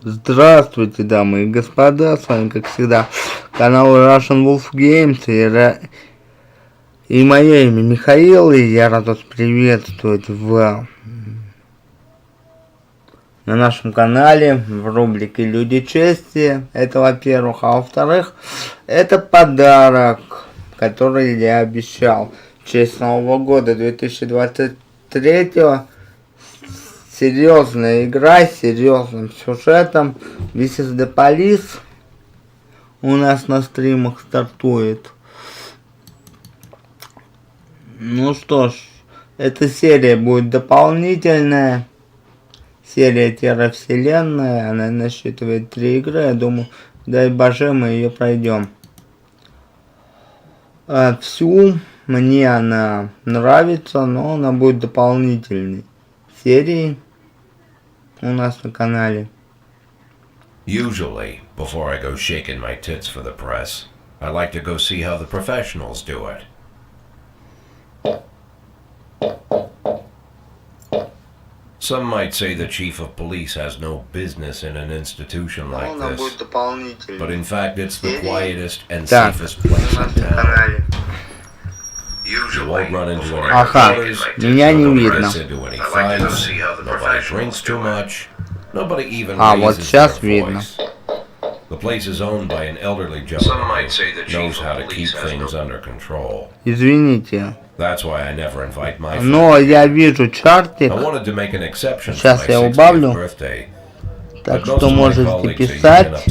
Здравствуйте, дамы и господа, с вами, как всегда, канал Russian Wolf Games и мое имя Михаил, и я рад вас приветствовать на нашем канале в рубрике «Люди чести». Это, во-первых, а во-вторых, это подарок, который я обещал в честь Нового года 2023. Серьезная игра с серьезным сюжетом. This is the Police у нас на стримах стартует. Ну что ж, эта серия будет дополнительная. Серия-вселенная. Она насчитывает 3 игры. Я думаю, дай боже, мы ее пройдем. Всю мне она нравится, но она будет дополнительной серией у нас на канале. Usually, before I go shaking my tits for the press, I like to go see how the professionals do it. Some might say the chief of police has no business in an institution like this, but in fact it's the quietest and safest place in town. You won't run into any killers, nobody gets into any fights, nobody drinks too much, nobody even raises their voice. The place is owned by an elderly gentleman who knows how to keep things under control. Извините. That's why I never invite my Но я вижу чартик. I wanted to make an exception for Сейчас my я 60th убавлю. birthday. Так что можете писать.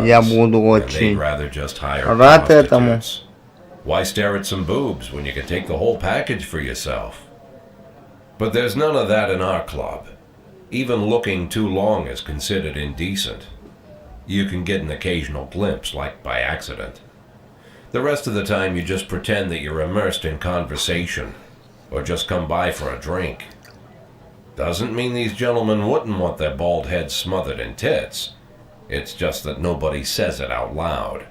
Я буду очень рад этому. Why stare at some boobs when you can take the whole package for yourself? But there's none of that in our club. Even looking too long is considered indecent. You can get an occasional glimpse, like by accident. The rest of the time you just pretend that you're immersed in conversation, or just come by for a drink. Doesn't mean these gentlemen wouldn't want their bald heads smothered in tits. It's just that nobody says it out loud.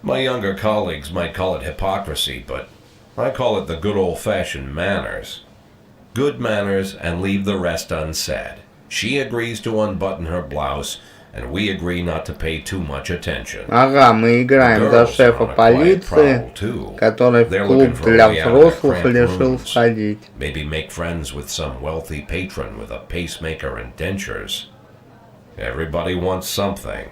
My younger colleagues might call it hypocrisy, but I call it the good old-fashioned manners. Good manners and leave the rest unsaid. She agrees to unbutton her blouse, and we agree not to pay too much attention. Ага, мы играем за шефа полиции, который в клуб для взрослых решил сходить. Maybe make friends with some wealthy patron with a pacemaker and dentures. Everybody wants something.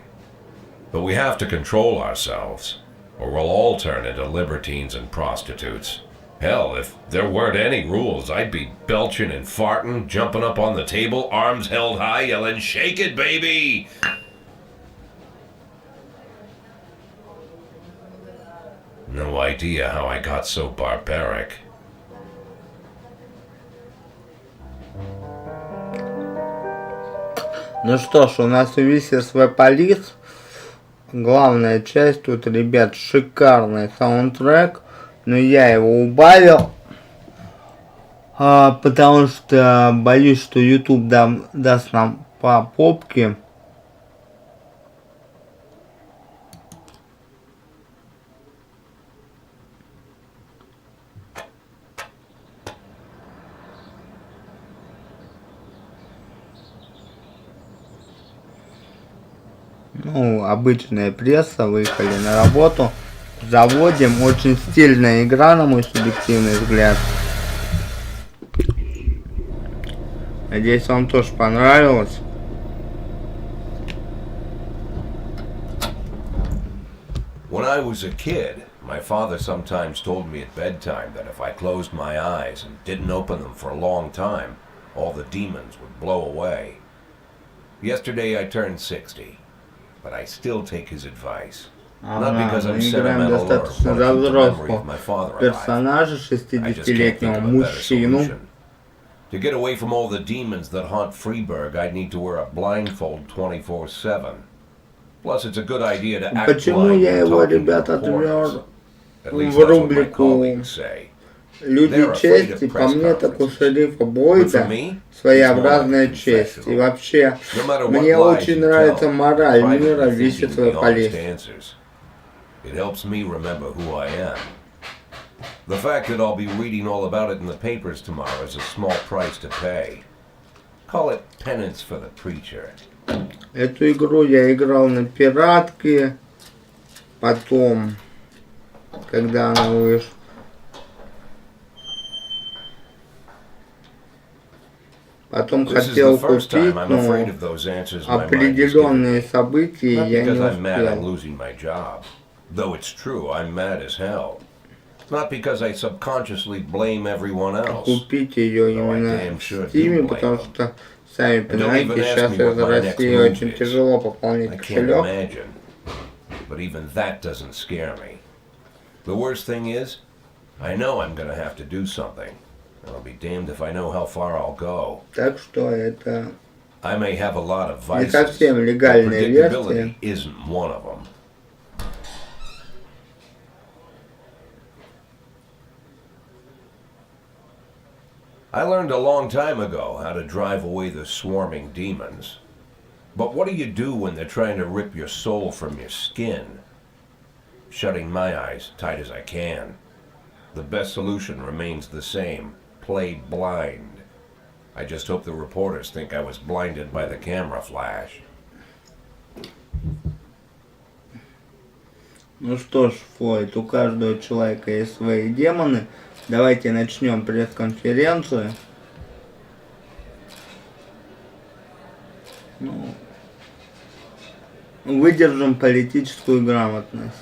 But we have to control ourselves, or we'll all turn into libertines and prostitutes. Hell, if there weren't any rules, I'd be belching and farting, jumping up on the table, arms held high, yelling, "Shake it, baby!" No idea how I got so barbaric. Ну что ж, у нас весь свой полис. Главная часть тут, ребят, шикарный саундтрек. Но я его убавил. Потому что боюсь, что YouTube даст нам по попке. Ну, обычная пресса, выехали на работу, заводим, очень стильная игра, на мой субъективный взгляд. Надеюсь, вам тоже понравилось. When I was a kid, my father sometimes told me at bedtime that if I closed my eyes and didn't open them for a long time, all the demons would blow away. Yesterday I turned 60. But I still take his advice. Not because I'm sentimental or want to keep the memory of my father alive. I just can't think of a better solution. To get away from all the demons that haunt Freeburg, I'd need to wear a blindfold 24/7. Plus, it's a good idea to act blind and talk into corners. At least that's what my colleagues say. Люди чести, по мне, так у шерифа Бойда своеобразная честь. И вообще, мне очень нравится мораль мира, висит свой полис. It helps me remember who I am. The fact that I'll be reading all about it in the papers tomorrow is a small price to pay. Call it penance for the preacher. Эту игру я играл на пиратке. Потом, когда она вышла. Потом хотел купить, но определенные события я не успел. Though it's true, I'm mad as hell. Not because I subconsciously blame everyone else. Купить ее именно в Steam, потому что, сами понимаете, сейчас из России очень тяжело пополнить кошелек. But even that doesn't scare me. The worst thing is, I know I'm gonna have to do something. I'll be damned if I know how far I'll go. Так что это I may have a lot of vices, не совсем but легальная версия. predictability isn't one of them. I learned a long time ago how to drive away the swarming demons. But what do you do when they're trying to rip your soul from your skin? Shutting my eyes tight as I can. The best solution remains the same. Play blind. I just hope the reporters think I was blinded by the camera flash. Ну что ж, Флойд, у каждого человека есть свои демоны. Давайте начнем пресс-конференцию. Ну, выдержим политическую грамотность.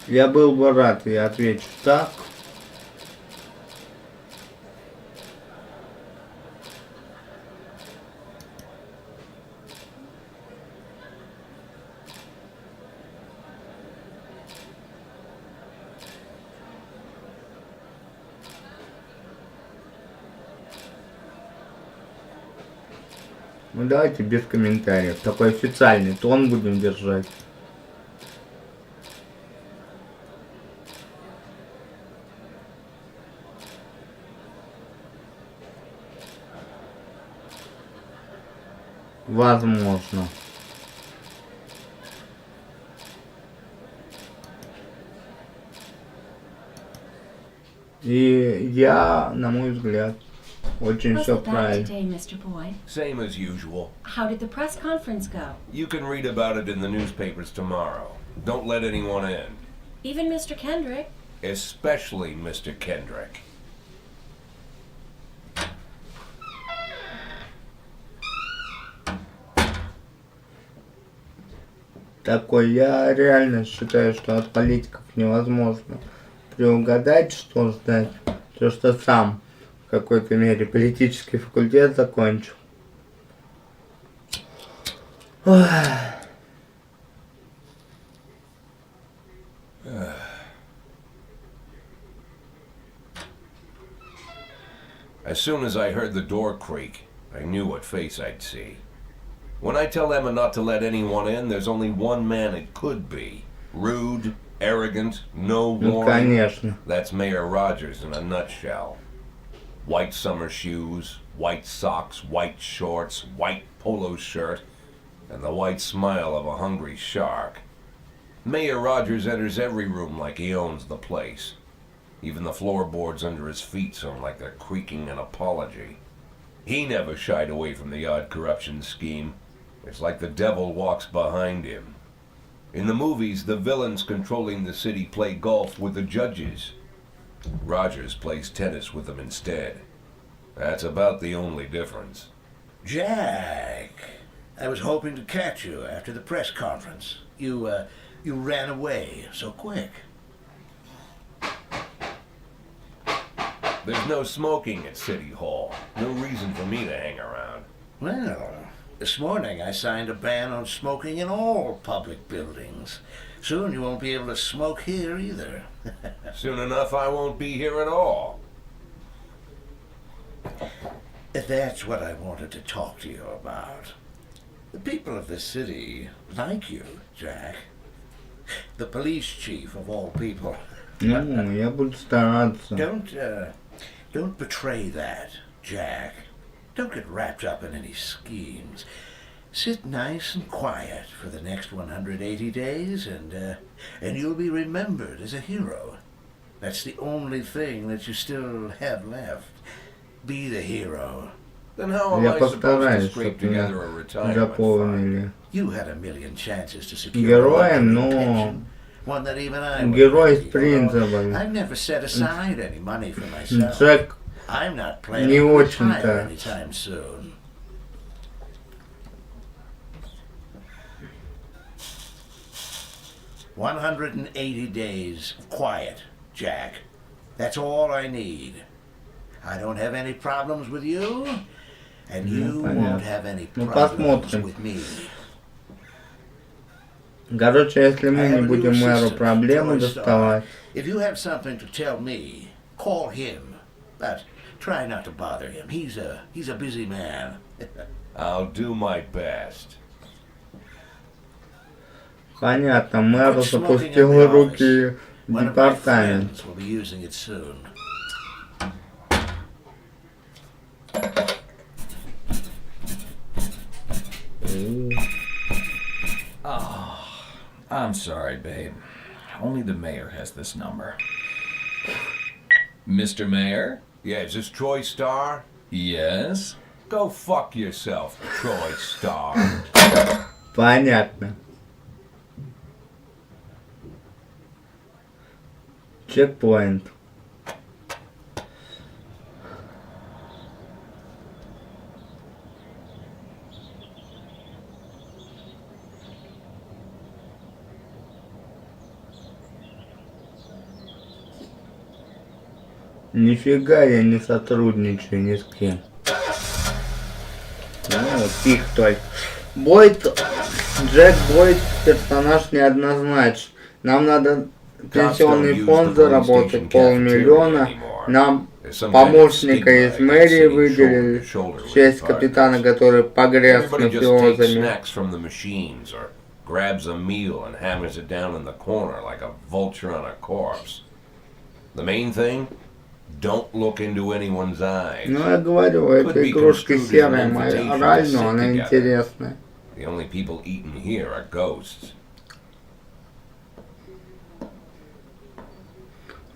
Я был бы рад, я отвечу так. Ну давайте без комментариев. Такой официальный тон будем держать. Возможно. И я, на мой взгляд, очень все правильно. Same as usual. How did the press conference go? You can read about it in the newspapers tomorrow. Don't let anyone in. Even Mr. Kendrick? Especially Mr. Kendrick. Такой, я реально считаю, что от политиков невозможно предугадать, что ждать. То, что сам в какой-то мере политический факультет закончил. Ох. As soon as I heard the door creak, I knew what face I'd see. When I tell Emma not to let anyone in, there's only one man it could be. Rude, arrogant, no warning. Конечно. That's Mayor Rogers in a nutshell. White summer shoes, white socks, white shorts, white polo shirt, and the white smile of a hungry shark. Mayor Rogers enters every room like he owns the place. Even the floorboards under his feet sound like they're creaking an apology. He never shied away from the odd corruption scheme. It's like the devil walks behind him. In the movies, the villains controlling the city play golf with the judges. Rogers plays tennis with them instead. That's about the only difference. Jack, I was hoping to catch you after the press conference. You you ran away so quick? There's no smoking at City Hall. No reason for me to hang around. Well, this morning I signed a ban on smoking in all public buildings. Soon you won't be able to smoke here either. Soon enough, I won't be here at all. That's what I wanted to talk to you about. The people of this city like you, Jack. The police chief of all people. Ну, я буду стараться. Don't betray that, Jack. Don't get wrapped up in any schemes. Sit nice and quiet for the next 180 days, and you'll be remembered as a hero. That's the only thing that you still have left. Be the hero. Then how am Я I supposed to постараюсь, scrape чтобы меня together a retirement fund? заполнили. You had a million chances to secure Героем, a но pension, one that even I would герой с agree. принципами. I've never set aside any money for myself. Джек I'm not не planning to retire очень-то. anytime soon. $180 days of quiet, Jack. That's all I need. I don't have any problems with you, and you won't have any problems with me. Короче, если I мы have не a new будем мэру assistant, проблемы Joy доставать, Star. If you have something to tell me, call him. But try not to bother him. He's a busy man. I'll do my best. понятно, мэр Quit smoking in запустил the руки office. в One of my департамент. friends will be using it soon. I'm sorry, babe. Only the mayor has this number. Mr. Mayor? Yeah, is this Troy Star? Yes? Go fuck yourself, Troy Star. Понятно. Чекпоинт. Нифига я не сотрудничаю ни с кем. Ну, пих только. Бойд, Джек Бойд, персонаж неоднозначен. Нам надо пенсионный фонд заработать 500 000. Нам помощника из мэрии выделили в честь капитана, который погряз с Everybody just takes мафиозами. snacks from the machines or grabs a meal and hammers it down in the corner like a vulture on a corpse. The main thing? Don't look into anyone's eyes. Ну, я говорю, эта игрушка серая, мораль, но она интересная. The only people eaten here are ghosts.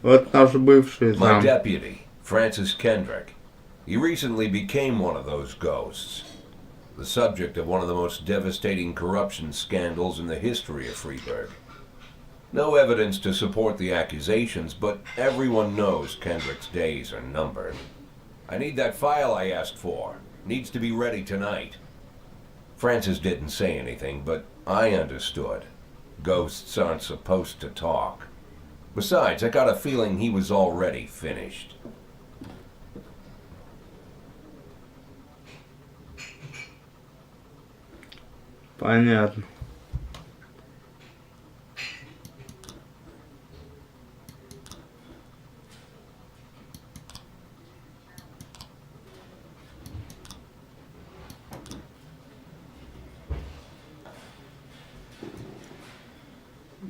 Вот наш бывший My зам. deputy, Francis Kendrick. He recently became one of those ghosts. The subject of one of the most devastating corruption scandals in the history of Freeburg. No evidence to support the accusations, but everyone knows Kendrick's days are numbered. I need that file I asked for. Needs to be ready tonight. Francis didn't say anything, but I understood. Ghosts aren't supposed to talk. Besides, I got a feeling he was already finished. Понятно.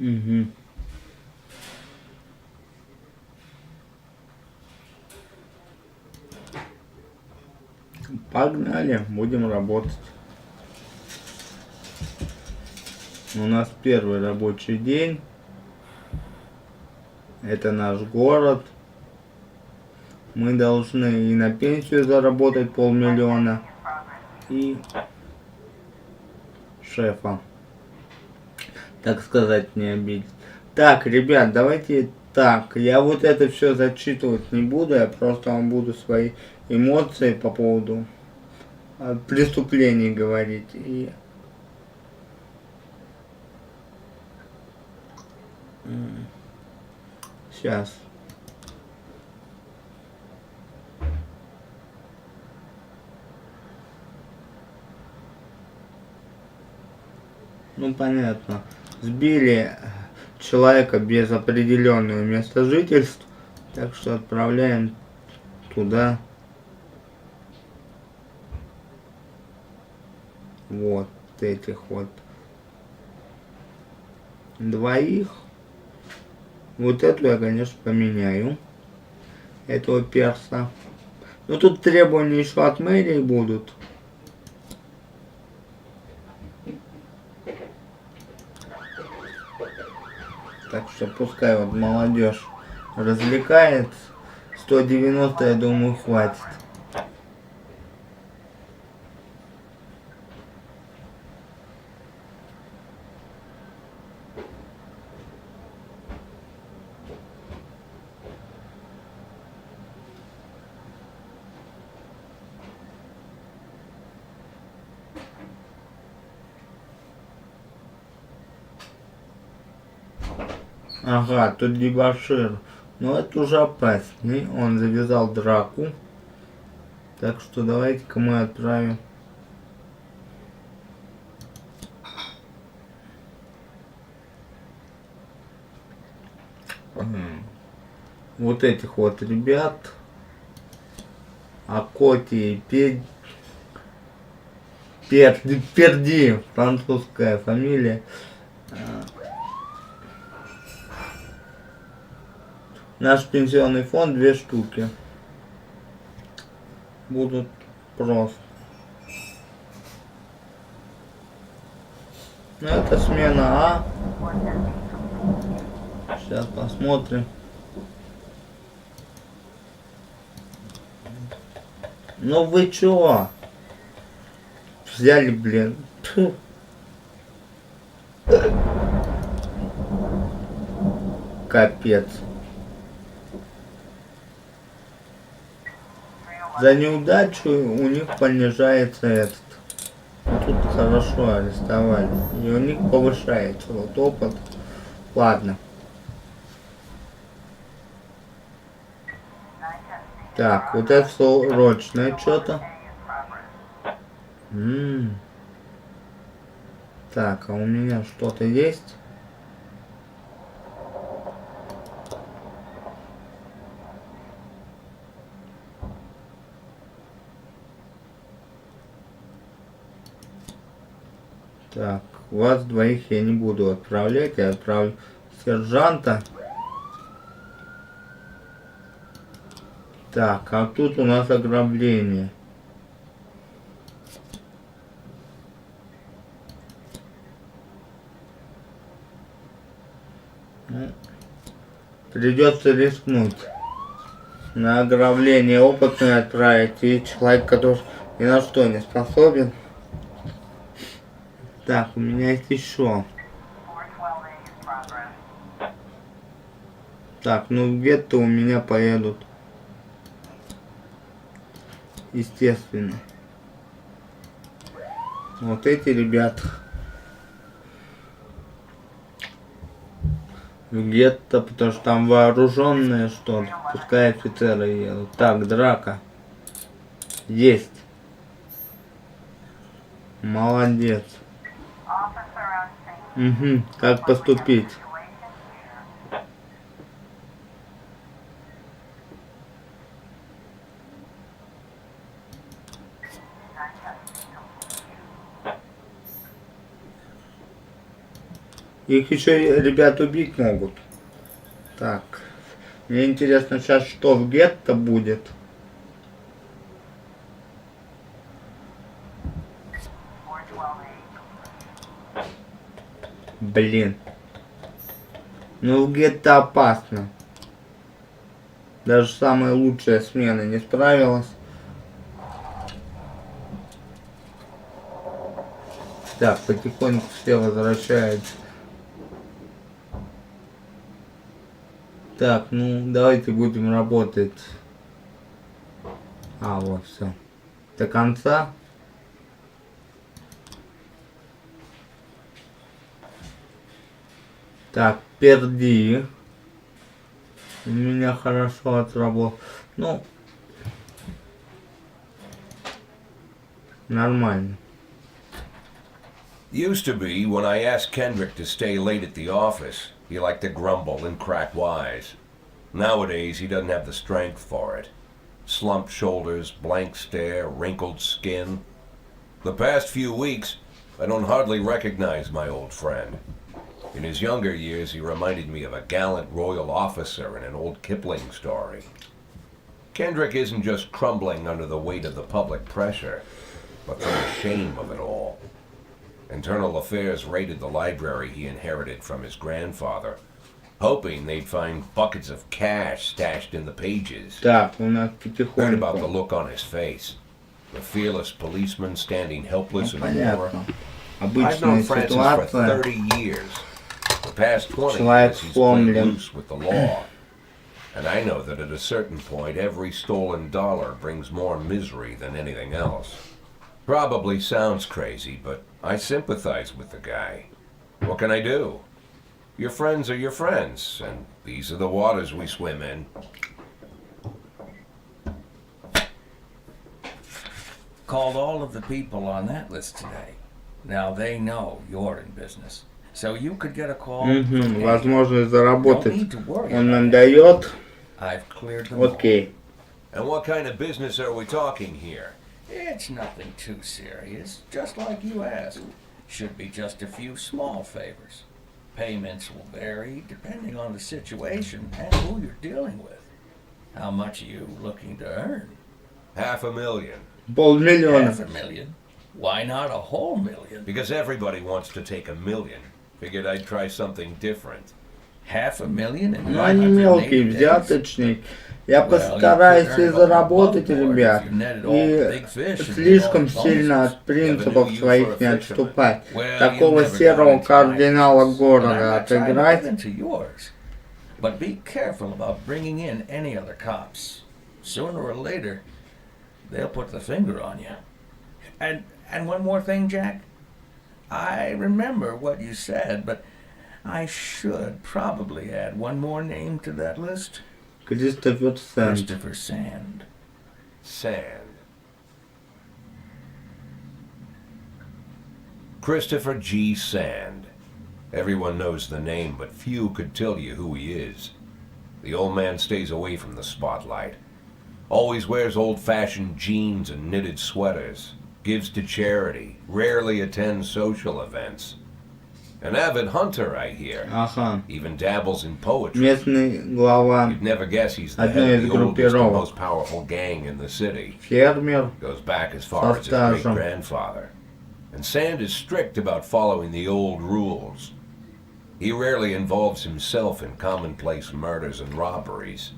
Угу. Погнали, будем работать. У нас первый рабочий день. Это наш город. Мы должны и на пенсию заработать 500 000. И шефа, так сказать, не обидеть. Так, ребят, давайте так. Я вот это все зачитывать не буду. Я просто вам буду свои эмоции по поводу преступлений говорить. И Сейчас. Ну понятно. Сбили человека без определенного места жительства. Так что отправляем туда. Вот этих вот двоих. Вот эту я, конечно, поменяю. Этого перса. Но тут требования еще от мэрии будут. Так что пускай вот молодежь развлекается. 190, я думаю, хватит. Ага, тут дебошир. Но это уже опасный. Он завязал драку. Так что давайте-ка мы отправим. Вот этих вот ребят. Акоти и Перди. Французская фамилия. Наш пенсионный фонд 2 штуки. Будут просто. Ну, это смена А. Сейчас посмотрим. Ну вы чего? Взяли, блин. Фу. Капец. За неудачу у них понижается этот. Тут хорошо арестовали. И у них повышается вот опыт. Ладно. Так, вот это срочное что-то. Так, а у меня что-то есть? Так, вас двоих я не буду отправлять, я отправлю сержанта. Так, а тут у нас ограбление. Ну, придется рискнуть. На ограбление опытный отправить и человек, который ни на что не способен. Так, у меня есть еще. Так, ну где-то у меня поедут. Естественно. Вот эти ребята. Где-то, потому что там вооруженные что-то. Пускай офицеры едут. Так, драка. Есть. Молодец. Угу. Как поступить? Их еще ребят убить могут. Так. Мне интересно сейчас, что в гетто будет. Блин. Ну в гетто опасно. Даже самая лучшая смена не справилась. Так, потихоньку все возвращаются. Так, ну давайте будем работать. А, вот все. До конца. Так, перди. У меня хорошо отработал. Ну, нормально. Used to be, when I asked Kendrick to stay late at the office, he liked to grumble and crack wise. Nowadays, he doesn't have the strength for it. Slumped shoulders, blank stare, wrinkled skin. The past few weeks, I don't hardly recognize my old friend. In his younger years, he reminded me of a gallant royal officer in an old Kipling story. Kendrick isn't just crumbling under the weight of the public pressure, but from the shame of it all. Internal Affairs raided the library he inherited from his grandfather, hoping they'd find buckets of cash stashed in the pages. Так, у нас Heard about the потихоньку. look on his face. The fearless policeman standing helpless Ну, in a war. понятно. I've Обычная known Francis for ситуация. 30 years. The past 20 Человек years he's played сломлен. loose with the law. And I know that at a certain point, every stolen dollar brings more misery than anything else. Probably sounds crazy, but I sympathize with the guy. What can I do? Your friends are your friends, and these are the waters we swim in. Called all of the people on that list today. Now they know you're in business. So you could get a call. Угу, возможность Don't заработать. need to worry Он about нам it. дает. I've cleared them all. Окей. And what kind of business are we talking here? It's nothing too serious, just like you asked. Should be just a few small favors. Payments will vary depending on the situation and who you're dealing with. How much are you looking to earn? $500,000. Полмиллиона. $500,000? Why not a whole million? Because everybody wants to take $1 million. Figured I'd try something different. $500,000 in Ну, они мелкие, 980 days? взяточник. Я постараюсь и заработать, ребят, и слишком сильно от принципов своих не отступать. Такого серого кардинала города отыграть. But be careful about bringing in any other cops. Sooner or later, they'll put the finger on you. And one more thing, Jack. I remember what you said, but I should probably add one more name to that list. Кристофер Сэнд. Christopher Sand. Sand. Christopher G. Sand. Everyone knows the name, but few could tell you who he is. The old man stays away from the spotlight. Always wears old-fashioned jeans and knitted sweaters. Gives to charity. Rarely attends social events. An avid hunter, I hear. Ага. Even dabbles in poetry. Местный глава. You'd never guess he's the Одной head из of the oldest and группировок. most powerful gang in the city. Фермер. Goes back as far as his great-grandfather. And Sand is strict about following the old rules. He rarely involves himself in commonplace murders and robberies.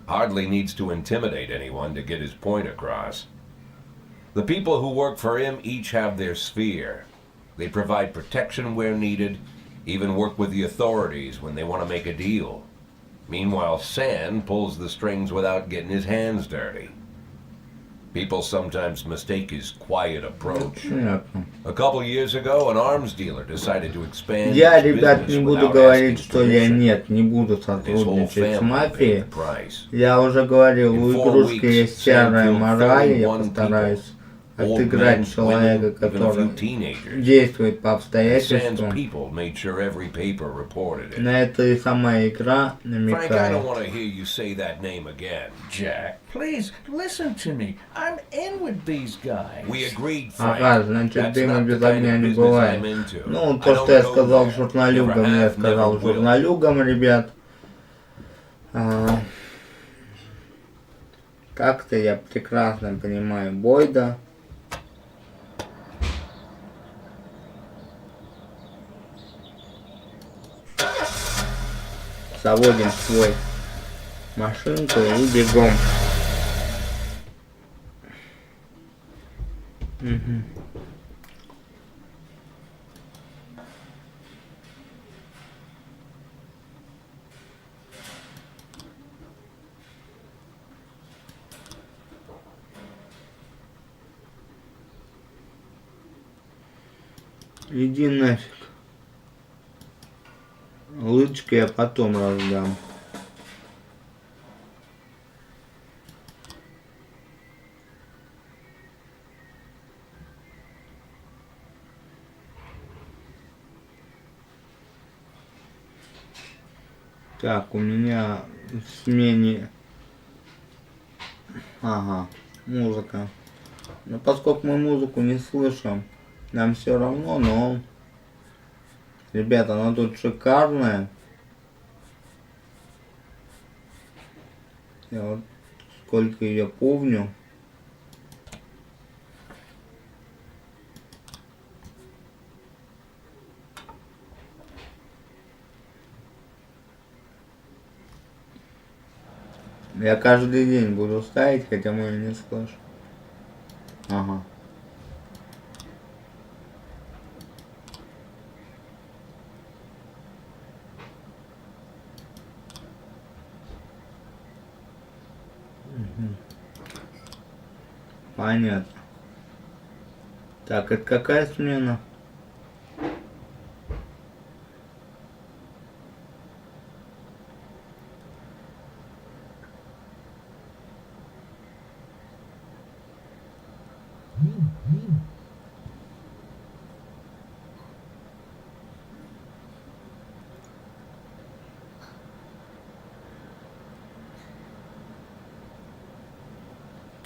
Hardly needs to intimidate anyone to get his point across. The people who work for him each have their sphere. They provide protection where needed, even work with the authorities when they want to make a deal. Meanwhile, Sand pulls the strings without getting his hands dirty. People sometimes mistake his quiet approach. Понятно. A couple years ago, an arms dealer decided to expand Я, his ребят, business не буду without говорить, asking что я permission. не буду His whole сотрудничать с family paid мафией. the price. Я уже говорил, у In 4 игрушки weeks, есть серая Sam killed мораль, я 31 постараюсь Old men, отыграть человека, women, even a который few teenagers. действует по And Sand's обстоятельствам. people made sure every paper reported it. На это и сама игра Frank, I don't намекает. want to hear you say that name again. Jack, please listen to me. I'm in with these guys. We agreed, Frank. Ага, значит, That's дыма not the без kind огня of не business бывает. I'm into. Ну, I то, don't что я go сказал there. журналюгам, Never я have, сказал never will. журналюгам, ребят. Как-то я прекрасно понимаю Бойда. Заводим свой машинку и бегом. Мгм. Иди нафиг. ссылочки я потом раздам. Так, у меня в смене... Ага, музыка. Но поскольку мы музыку не слышим, нам все равно, но... Ребята, она тут шикарная. Я вот сколько ее помню. Я каждый день буду ставить, хотя мы ее не слышу. Ага. Понятно. Так, это какая смена?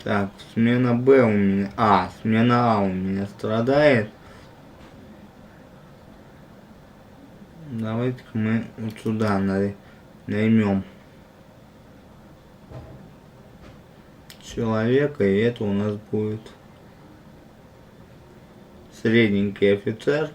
Так, смена Б у меня... смена А у меня страдает. Давайте-ка мы вот сюда наймем человека, и это у нас будет средненький офицер.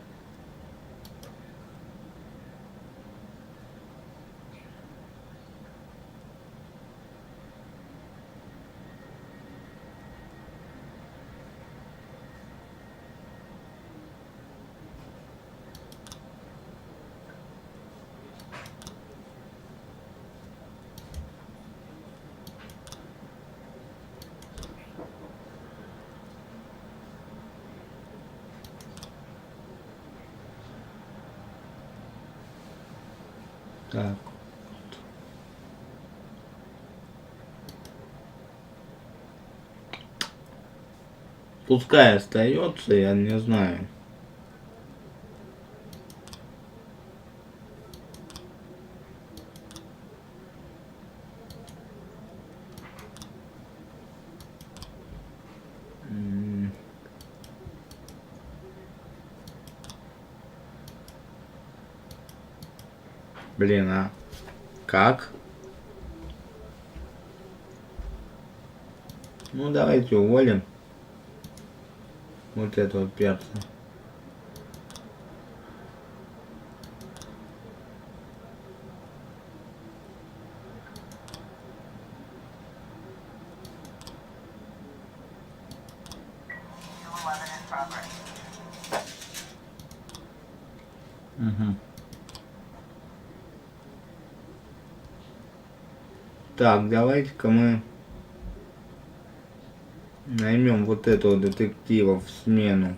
Так. Пускай остается, я не знаю. Блин, а как? Ну давайте уволим вот этого перца. Угу. Так, давайте-ка мы наймем вот этого детектива в смену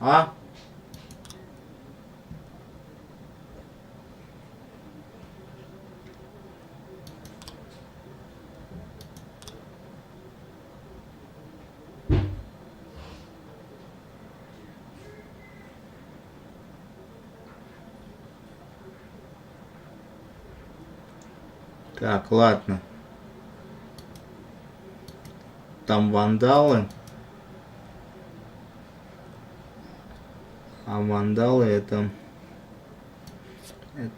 А. Так, ладно. Там вандалы. А вандалы это,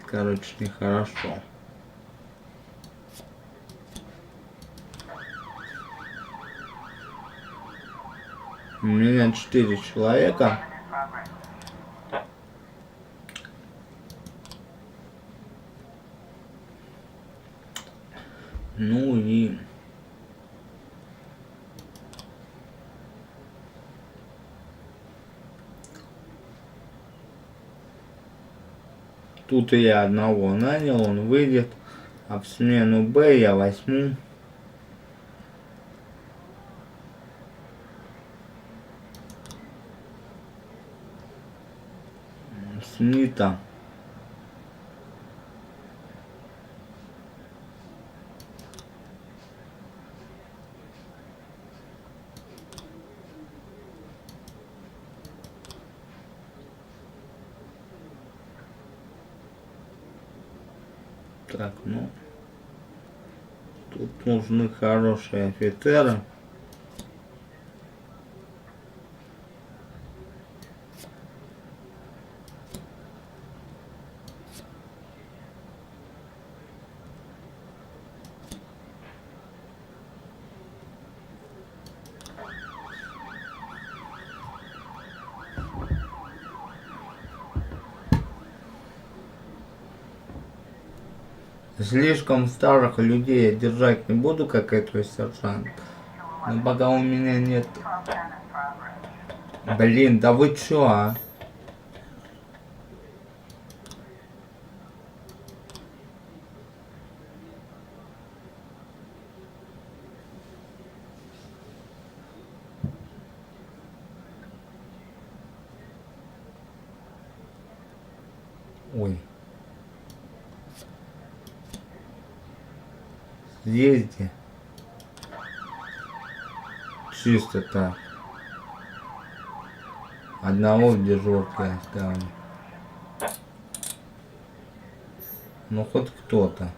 короче, нехорошо. У меня 4 человека. Ну и... Тут я одного нанял, он выйдет. А в смену Б я возьму Смита. Так, ну. Тут нужны хорошие офицеры. Слишком старых людей я держать не буду, как этого сержанта. Но пока у меня нет... Блин, да вы чё, а? Ой. Съезди. Чисто так. Одного в дежурке оставлю. Ну хоть кто-то.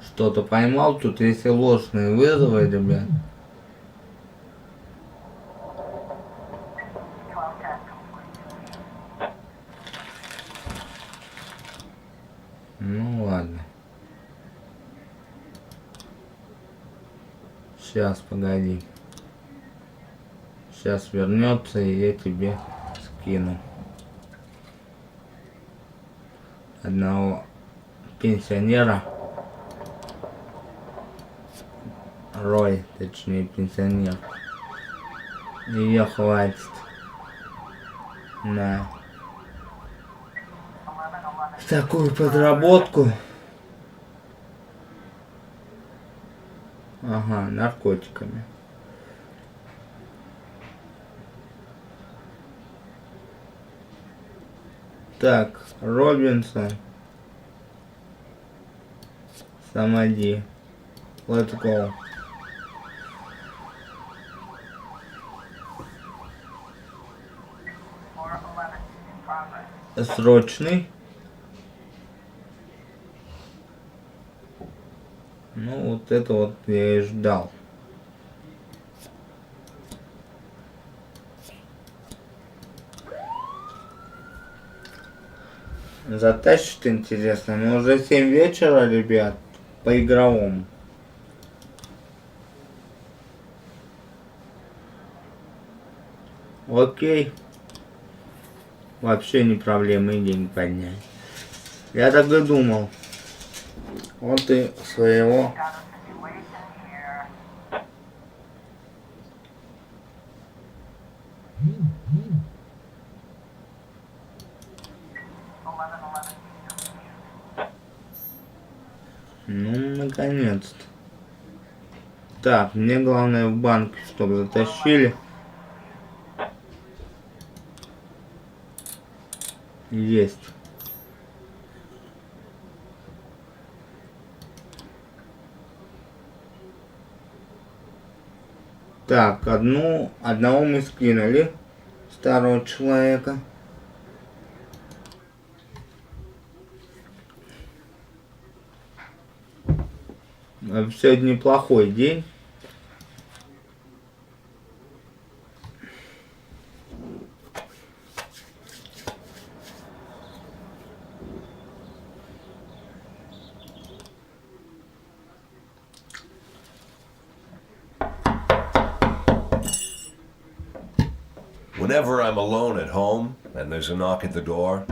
Что-то поймал тут, если ложные вызовы, ребят. Ну ладно. Сейчас, погоди. Сейчас вернется, и я тебе скину. Одного пенсионера. Рой, точнее, пенсионер. Ее хватит. На такую подработку. Ага, наркотиками. Так, Робинсон. Самади. Let's go. Срочный. Ну вот это вот я и ждал. Затащит, интересно. Но уже 7 вечера, ребят, по игровому. Окей. Вообще не проблема и деньги поднять. Я так и думал. Вот и своего. Ну, наконец-то. Так, мне главное в банк, чтобы затащили. Есть. Так, одного мы скинули. Старого человека. Сегодня неплохой день. Whenever I'm alone at home and there's a knock at the door,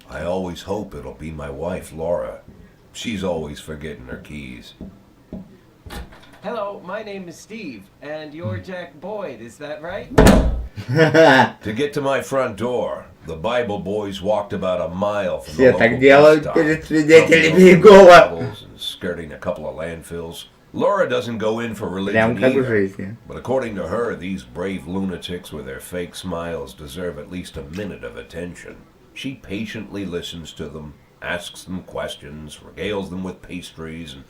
I always hope it'll be my wife, Laura. She's always forgetting her keys. Hello, my name is Steve, and you're Jack Boyd, is that right? To get to my front door, the Bible boys walked about a mile from the Все local так bus делают stop, перед свидетелями jumping over Иегова. levels and skirting a couple of landfills. Laura doesn't go in for Прям religion как в either, жизни. but according to her, these brave lunatics with their fake smiles deserve at least a minute of attention. She patiently listens to them, asks them questions, regales them with pastries, and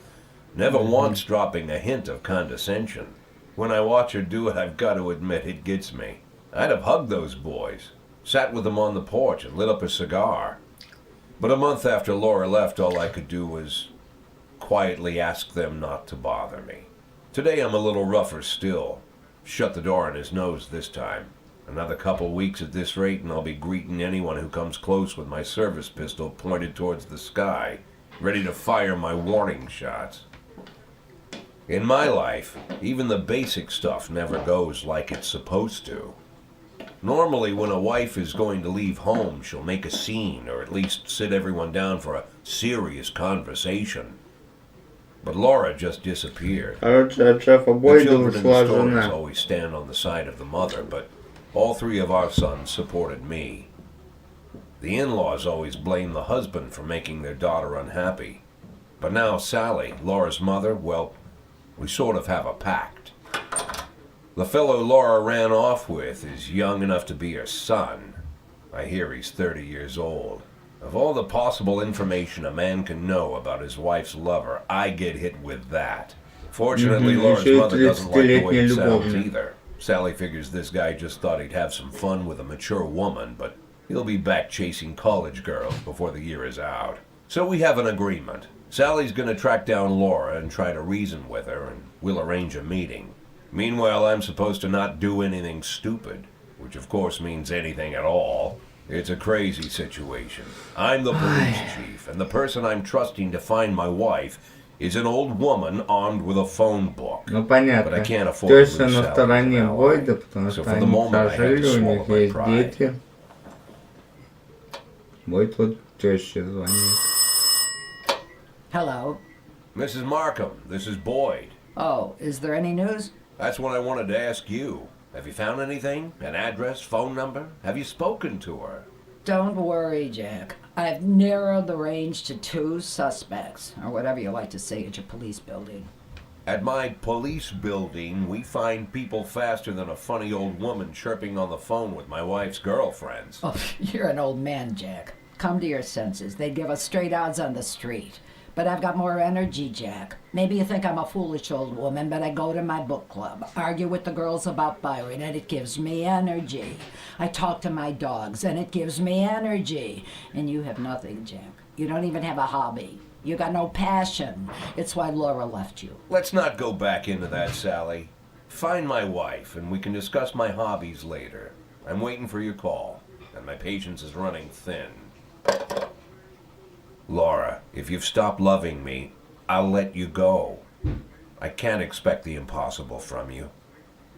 never once dropping a hint of condescension. When I watch her do it, I've got to admit it gets me. I'd have hugged those boys. Sat with them on the porch and lit up a cigar. But a month after Laura left, all I could do was quietly ask them not to bother me. Today I'm a little rougher still. Shut the door on his nose this time. Another couple weeks at this rate and I'll be greeting anyone who comes close with my service pistol pointed towards the sky, ready to fire my warning shots. In my life, even the basic stuff never goes like it's supposed to. Normally, when a wife is going to leave home, she'll make a scene, or at least sit everyone down for a serious conversation. But Laura just disappeared. Короче, от шефа The Бойда children in ушла the stores жена. always stand on the side of the mother, but all three of our sons supported me. The in-laws always blame the husband for making their daughter unhappy. But now Sally, Laura's mother, well, we sort of have a pact. The fellow Laura ran off with is young enough to be her son. I hear he's 30 years old. Of all the possible information a man can know about his wife's lover, I get hit with that. Fortunately, Laura's mother doesn't like the way it sounds either. Sally figures this guy just thought he'd have some fun with a mature woman, but he'll be back chasing college girls before the year is out. So we have an agreement. Sally's gonna track down Laura and try to reason with her, and we'll arrange a meeting. Meanwhile, I'm supposed to not do anything stupid, which of course means anything at all. It's a crazy situation. I'm the police chief, and the person I'm trusting to find my wife is an old woman armed with a phone book. Ну But понятно. I can't afford Теща to lose на Sally as стороне an ally. Бойда, потому So что for the они moment, I had прожили, to у swallow них my есть pride. дети. Бойд вот теще звонит. Hello. Mrs. Markham, this is Boyd. Oh, is there any news? That's what I wanted to ask you. Have you found anything? An address, phone number? Have you spoken to her? Don't worry, Jack. I've narrowed the range to 2 suspects, or whatever you like to say at your police building. At my police building, we find people faster than a funny old woman chirping on the phone with my wife's girlfriends. Oh, you're an old man, Jack. Come to your senses. They'd give us straight odds on the street. But I've got more energy, Jack. Maybe you think I'm a foolish old woman, but I go to my book club, argue with the girls about Byron, and it gives me energy. I talk to my dogs, and it gives me energy. And you have nothing, Jack. You don't even have a hobby. You got no passion. It's why Laura left you. Let's not go back into that, Sally. Find my wife, and we can discuss my hobbies later. I'm waiting for your call, and my patience is running thin. Laura, if you've stopped loving me, I'll let you go. I can't expect the impossible from you.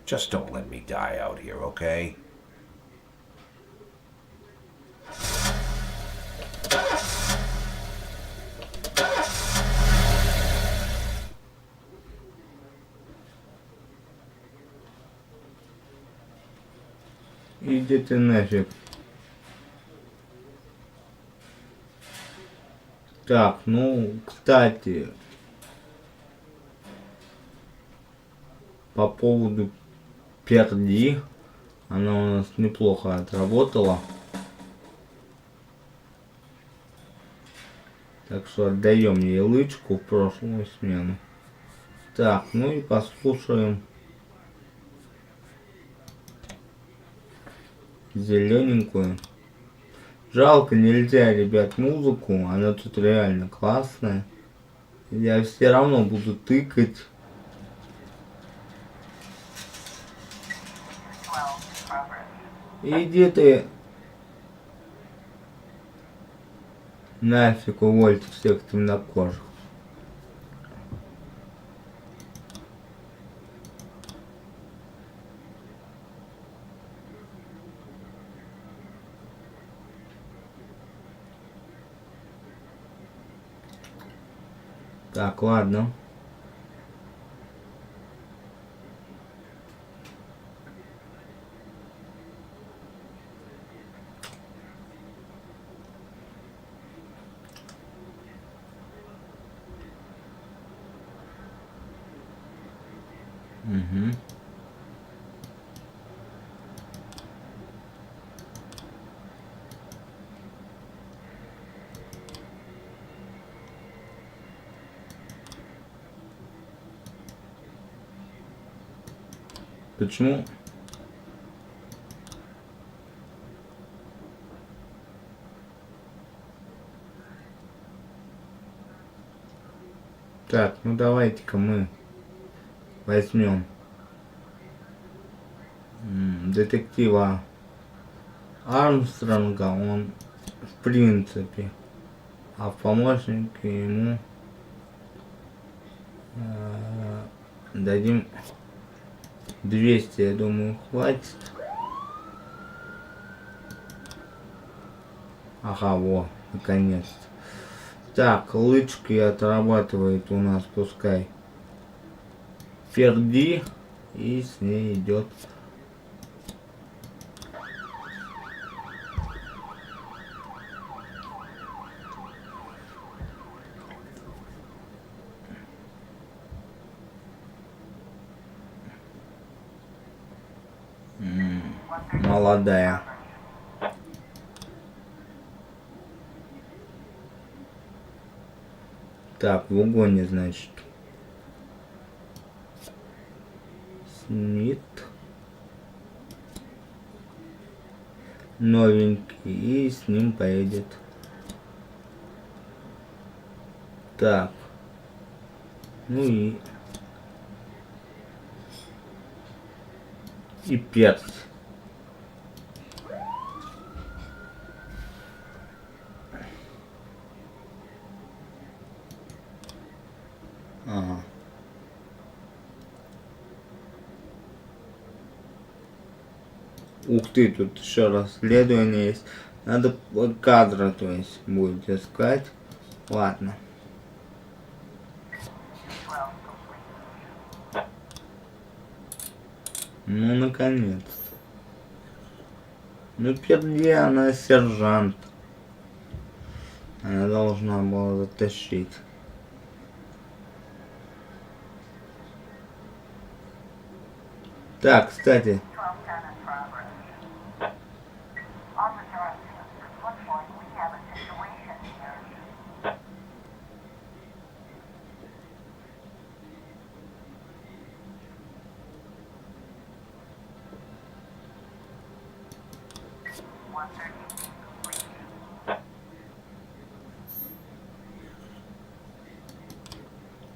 Just don't let me die out here, okay? Иди ты нафиг. Так, ну, кстати, по поводу перди, она у нас неплохо отработала. Так что отдаем ей лычку в прошлую смену. Так, ну и послушаем зелененькую. Жалко, нельзя, ребят, музыку, она тут реально классная. Я все равно буду тыкать. Иди ты нафиг, увольте всех темнокожих. Так, ладно. Угу. Почему? Так, ну давайте-ка мы возьмем детектива Армстронга, он в принципе, а в помощнике ему дадим 200, я думаю, хватит. Ага, во, наконец-то. Так, лычки отрабатывает у нас, пускай Ферди, и с ней идет молодая. Так, в угоне, значит, Смит, новенький, и с ним поедет. Так, ну и перс. Ага. Ух ты, тут еще расследование есть. Надо кадры, то есть, будет искать. Ладно. Ну, наконец-то. Ну, Перди, она сержант. Она должна была затащить. Так, кстати.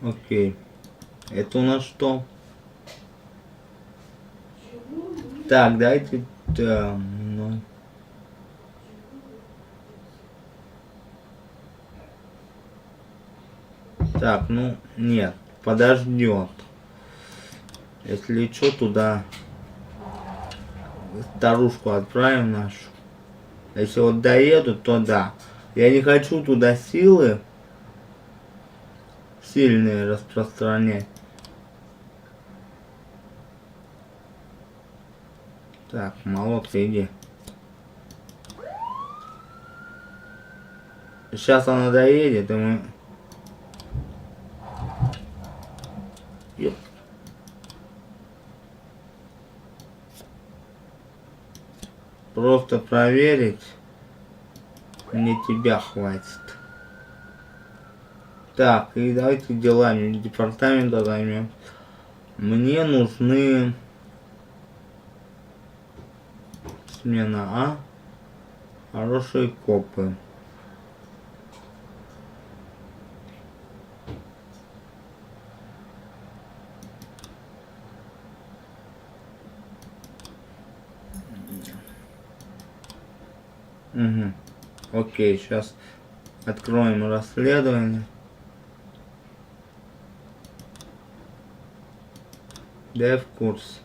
Окей. Это у нас что? Так, давайте там, ну. Так, ну, нет, подождет. Если что, туда старушку отправим нашу. Если вот доедут, то да. Я не хочу туда силы сильные распространять. Так, молодка, иди. Сейчас она доедет, и мы... Ёп. Просто проверить. Мне тебя хватит. Так, и давайте делами департамента займем. Мне нужны... Смена А. Хорошие копы. Угу. Окей, сейчас откроем расследование. Да, я в курсе.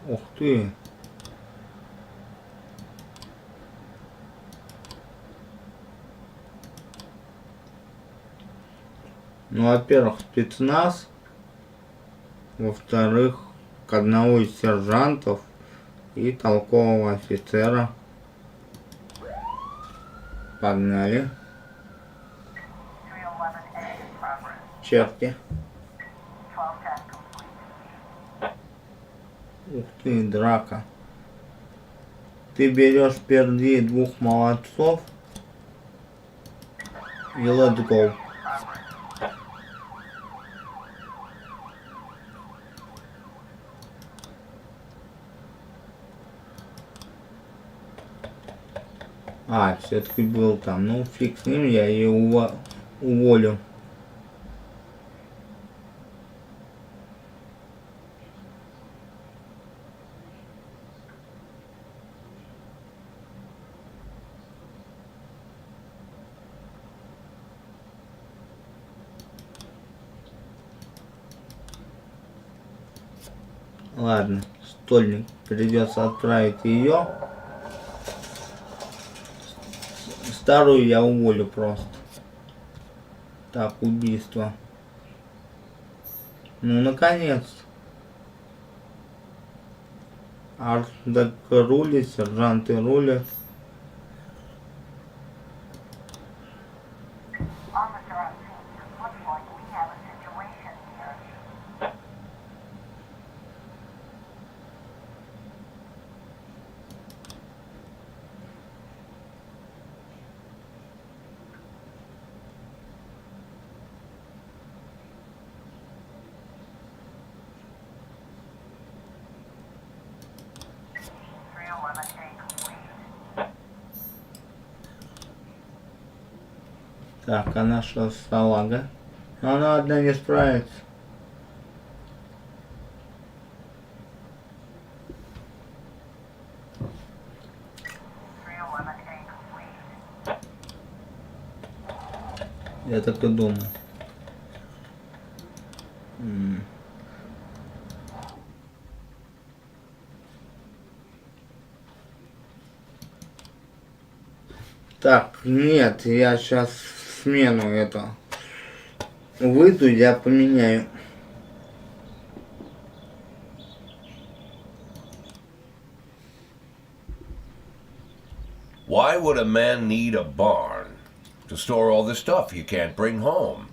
Ух ты. Ну, во-первых, спецназ. Во-вторых, к одному из сержантов и толкового офицера. Погнали. Черти. Ух ты, драка. Ты берешь впереди двух молодцов и let's go. А, все-таки был там. Ну, фиг с ним, я ее уволю. Ладно, стольник, придется отправить ее. Старую я уволю просто. Так, убийство. Ну, наконец-то. Артдек рулит, сержанты рулят. Так, а наша салага? Но она одна не справится. Я так и думал. Так, нет, я сейчас смену это выйду, я поменяю. Why would a man need a barn? To store all the stuff you can't bring home.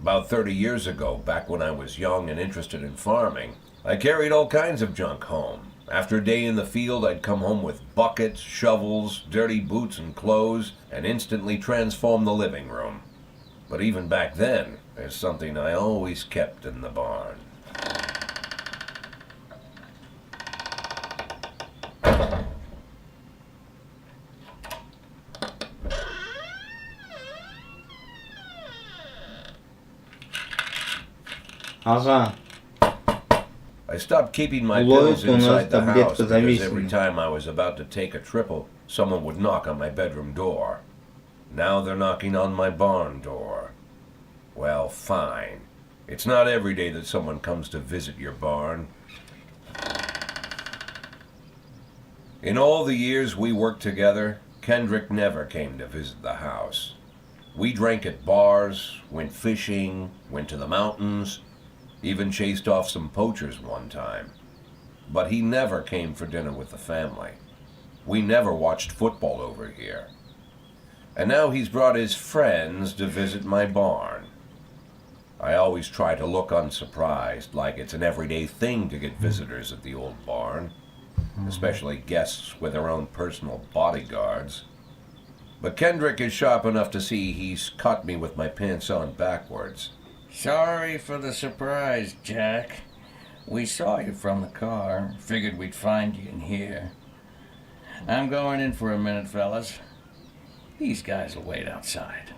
About 30 years ago, back when I was young and interested in farming, I carried all kinds of junk home. After a day in the field, I'd come home with buckets, shovels, dirty boots and clothes, and instantly transform the living room. But even back then, there's something I always kept in the barn. Ага. I stopped keeping my Ловит pills у нас inside the house таблетка because every зависимости. time I was about to take a triple, someone would knock on my bedroom door. Now they're knocking on my barn door. Well, fine. It's not every day that someone comes to visit your barn. In all the years we worked together, Kendrick never came to visit the house. We drank at bars, went fishing, went to the mountains, even chased off some poachers one time. But he never came for dinner with the family. We never watched football over here. And now he's brought his friends to visit my barn. I always try to look unsurprised, like it's an everyday thing to get visitors at the old barn, especially guests with their own personal bodyguards. But Kendrick is sharp enough to see he's caught me with my pants on backwards. Sorry for the surprise, Jack. We saw you from the car. Figured we'd find you in here. I'm going in for a minute, fellas. These guys will wait outside.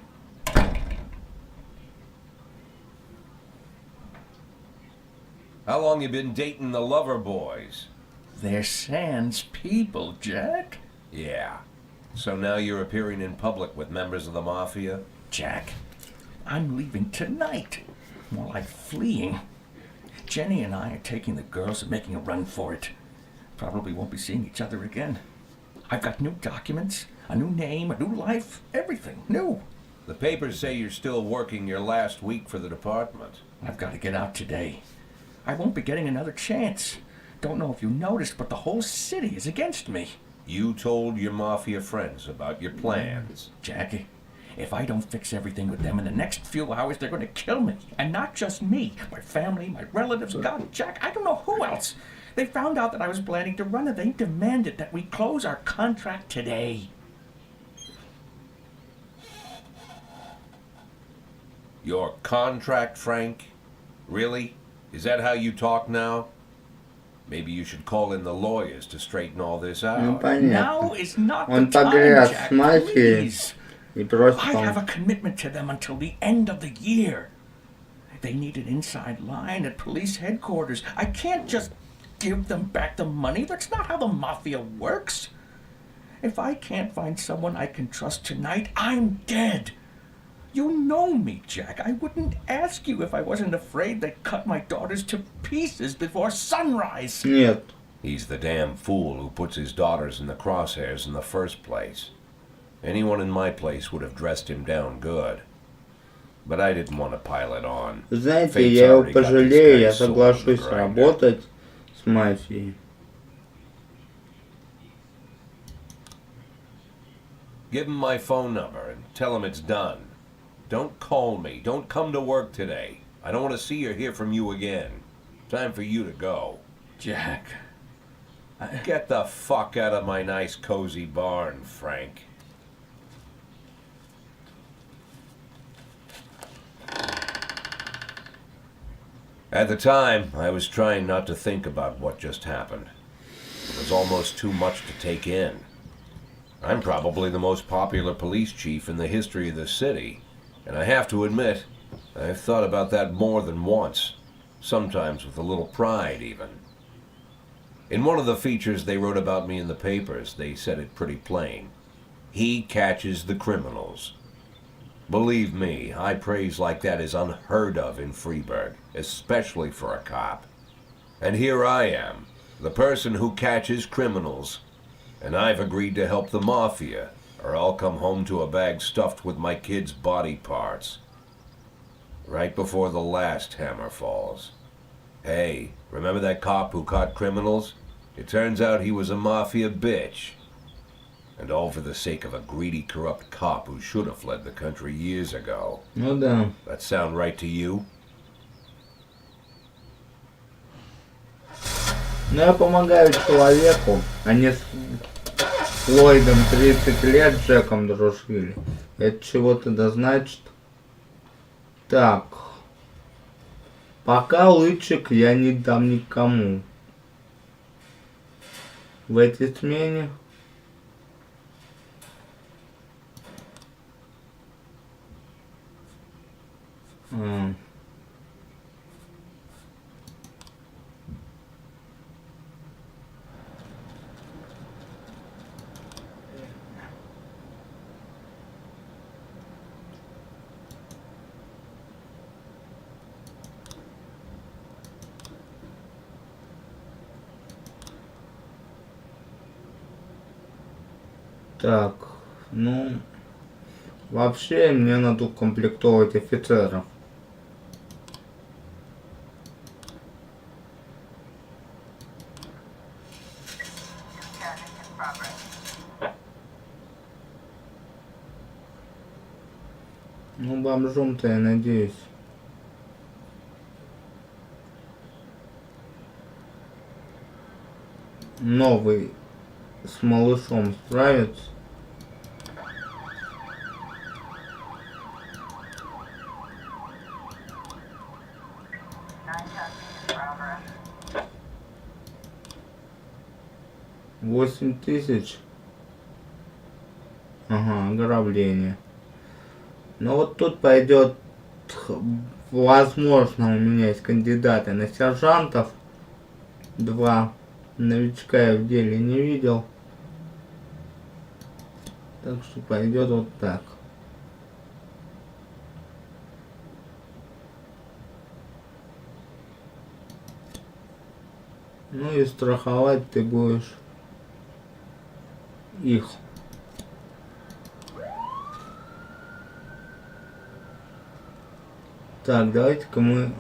How long you been dating the lover boys? They're Sans people, Jack. Yeah. So now you're appearing in public with members of the mafia? Jack, I'm leaving tonight. More like fleeing. Jenny and I are taking the girls and making a run for it. Probably won't be seeing each other again. I've got new documents, a new name, a new life, everything new. The papers say you're still working your last week for the department. I've got to get out today. I won't be getting another chance. Don't know if you noticed, but the whole city is against me. You told your mafia friends about your plans. Jackie, if I don't fix everything with them in the next few hours, they're going to kill me. And not just me. My family, my relatives, God, Jack, I don't know who else. They found out that I was planning to run and they demanded that we close our contract today. Your contract, Frank? Really? Is that how you talk now? Maybe you should call in the lawyers to straighten all this Ну out. понятно. Now is not the Он time, погряз Jack, с мафией please. и просит I have a он. commitment to them until the end of the year. They need an inside line at police headquarters. I can't just give them back the money. That's not how the mafia works. If I can't find someone I can trust tonight, I'm dead. You know me, Jack. I wouldn't ask you if I wasn't afraid they'd cut my daughters to pieces before sunrise. Нет. He's the damn fool who puts his daughters in the crosshairs in the first place. Anyone in my place would have dressed him down good. But I didn't want to pile it on. Знаете, Fate's я его already got пожалею, this я guy's soul in the соглашусь grinder. работать с мафией. Give him my phone number and tell him it's done. Don't call me. Don't come to work today. I don't want to see or hear from you again. Time for you to go. Jack, Get the fuck out of my nice cozy barn, Frank. At the time, I was trying not to think about what just happened. It was almost too much to take in. I'm probably the most popular police chief in the history of the city, and I have to admit, I've thought about that more than once, sometimes with a little pride even. In one of the features they wrote about me in the papers, they said it pretty plain. He catches the criminals. Believe me, high praise like that is unheard of in Freeburg, especially for a cop. And here I am, the person who catches criminals, and I've agreed to help the mafia, or I'll come home to a bag stuffed with my kids' body parts. Right before the last hammer falls. Hey, remember that cop who caught criminals? It turns out he was a mafia bitch. And all for the sake of a greedy, corrupt cop who should have fled the country years ago. Ну да. That sound right to you? Но я помогаю человеку, а не с Ллойдом 30 лет Джеком дружили. Это чего-то да значит. Так. Пока лычек я не дам никому. В этой смене. Так, ну, вообще мне надо укомплектовать офицеров. Ну, бомжом-то я надеюсь. Новый с малышом справится. Восемь тысяч. Ага, ограбление. Но вот тут пойдет, возможно, у меня есть кандидаты на сержантов. 2 новичка я в деле не видел. Так что пойдет вот так. Ну и страховать ты будешь их. Так, давайте-ка мы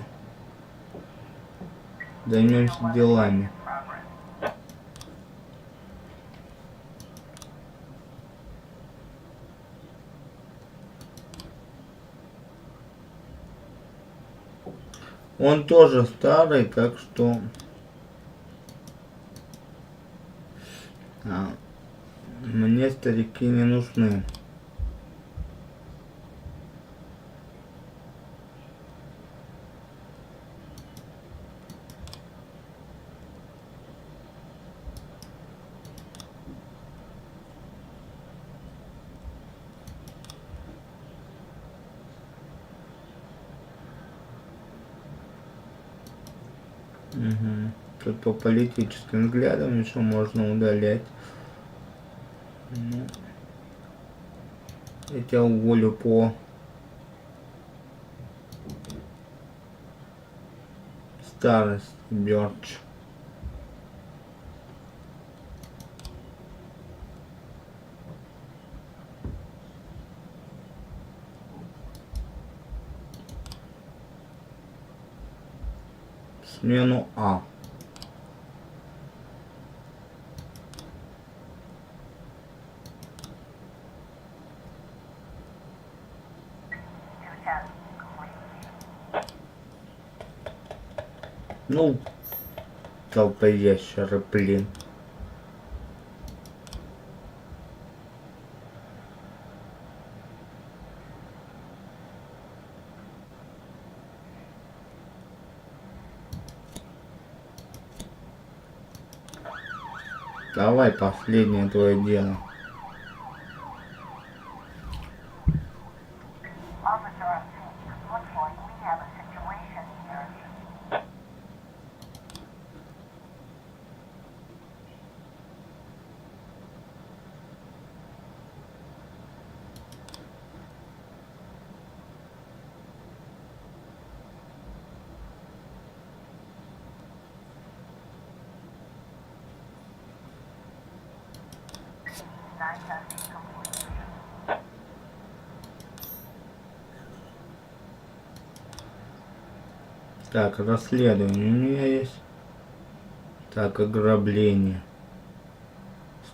займемся делами. Он тоже старый, так что Мне старики не нужны. Угу. Тут по политическим взглядам еще можно удалять. Ну, я тебя уволю по старости, Бёрч. Смену А. Ну, толпоящеры, блин. Давай, последнее твое дело. Так, расследование у меня есть. Так, ограбление.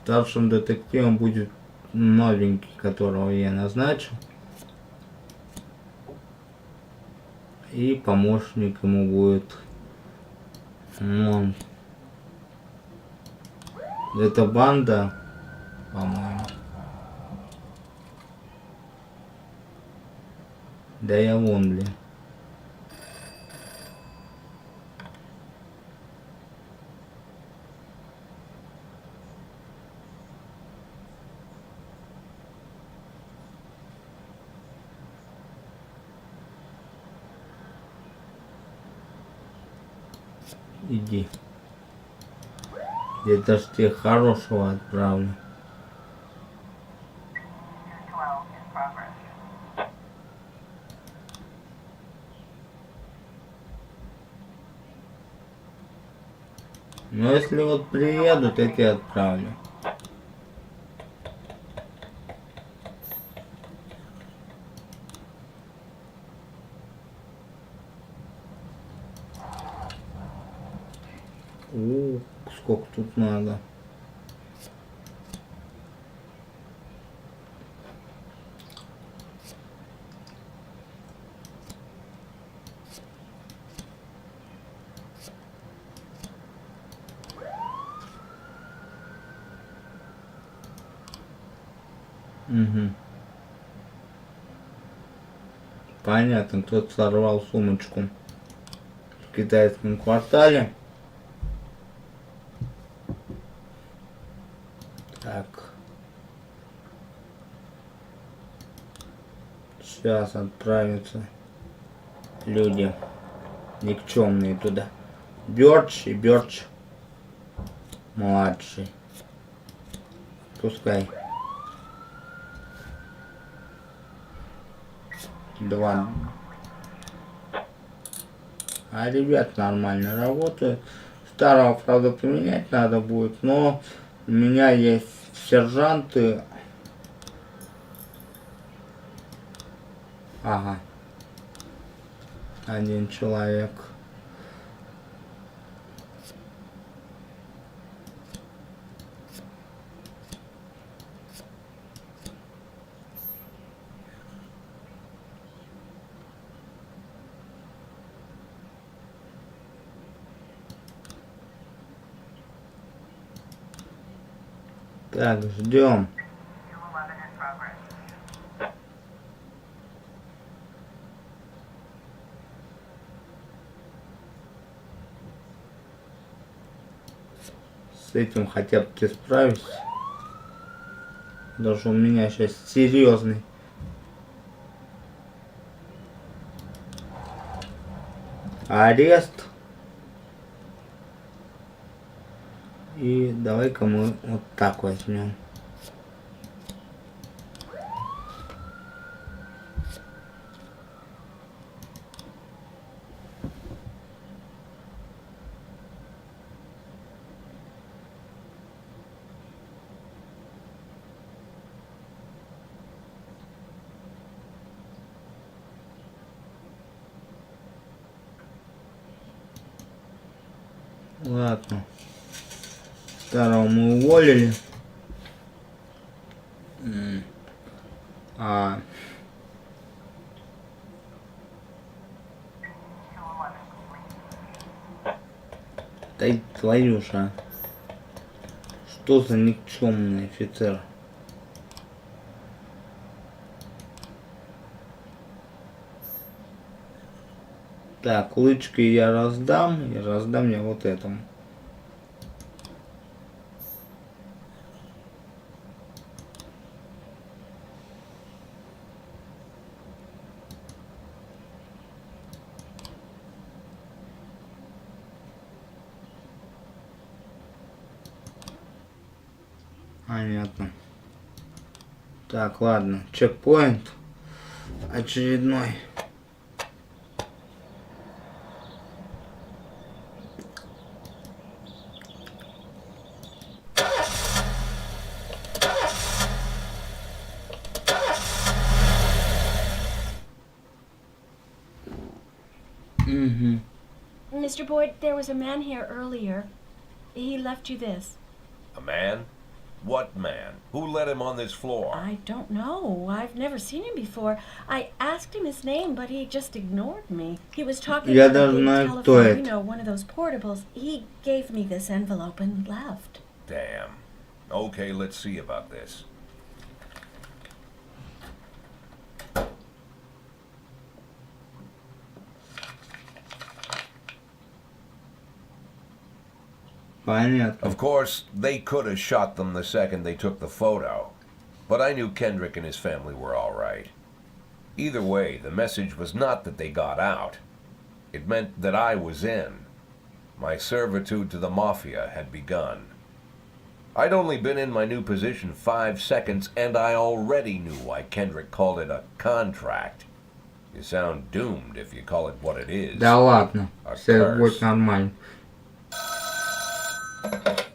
Старшим детективом будет новенький, которого я назначил. И помощник ему будет... Ну, это банда, по-моему. Да я вон, блин. Иди. Я даже тебе хорошего отправлю. Но если вот приедут, я тебе отправлю. Сколько тут надо? Угу. Понятно, кто-то сорвал сумочку в китайском квартале. Так. Сейчас отправятся люди никчемные туда. Бёрч и Бёрч младший. Пускай. Два. А ребят нормально работают. Старого, правда, поменять надо будет, но у меня есть сержанты. Ага. Один человек. Так, ждем. С этим хотя бы ты справишься. Даже у меня сейчас серьезный. Арест. И давай-ка мы вот так возьмем. Ладно. Старого мы уволили. Да и твою ж, а. Что за никчемный офицер? Так, лычки я раздам, и раздам я вот этому. Понятно. Так, ладно, чекпоинт очередной. Mr. Boyd, there was a man here earlier. He left you this. A man? What man? Who let him on this floor? I don't know. I've never seen him before. I asked him his name, but he just ignored me. He was talking Я about a даже big знаю, кто telephone, это. you know, one of those portables. He gave me this envelope and left. Damn. Okay, let's see about this. Понятно. Of course, they could have shot them the second they took the photo. But I knew Kendrick and his family were all right. Either way, the message was not that they got out. It meant that I was in. My servitude to the Mafia had begun. I'd only been in my new position 5 seconds, and I already knew why Kendrick called it a contract. You sound doomed if you call it what it is. Да ладно, A все curse. будет нормально.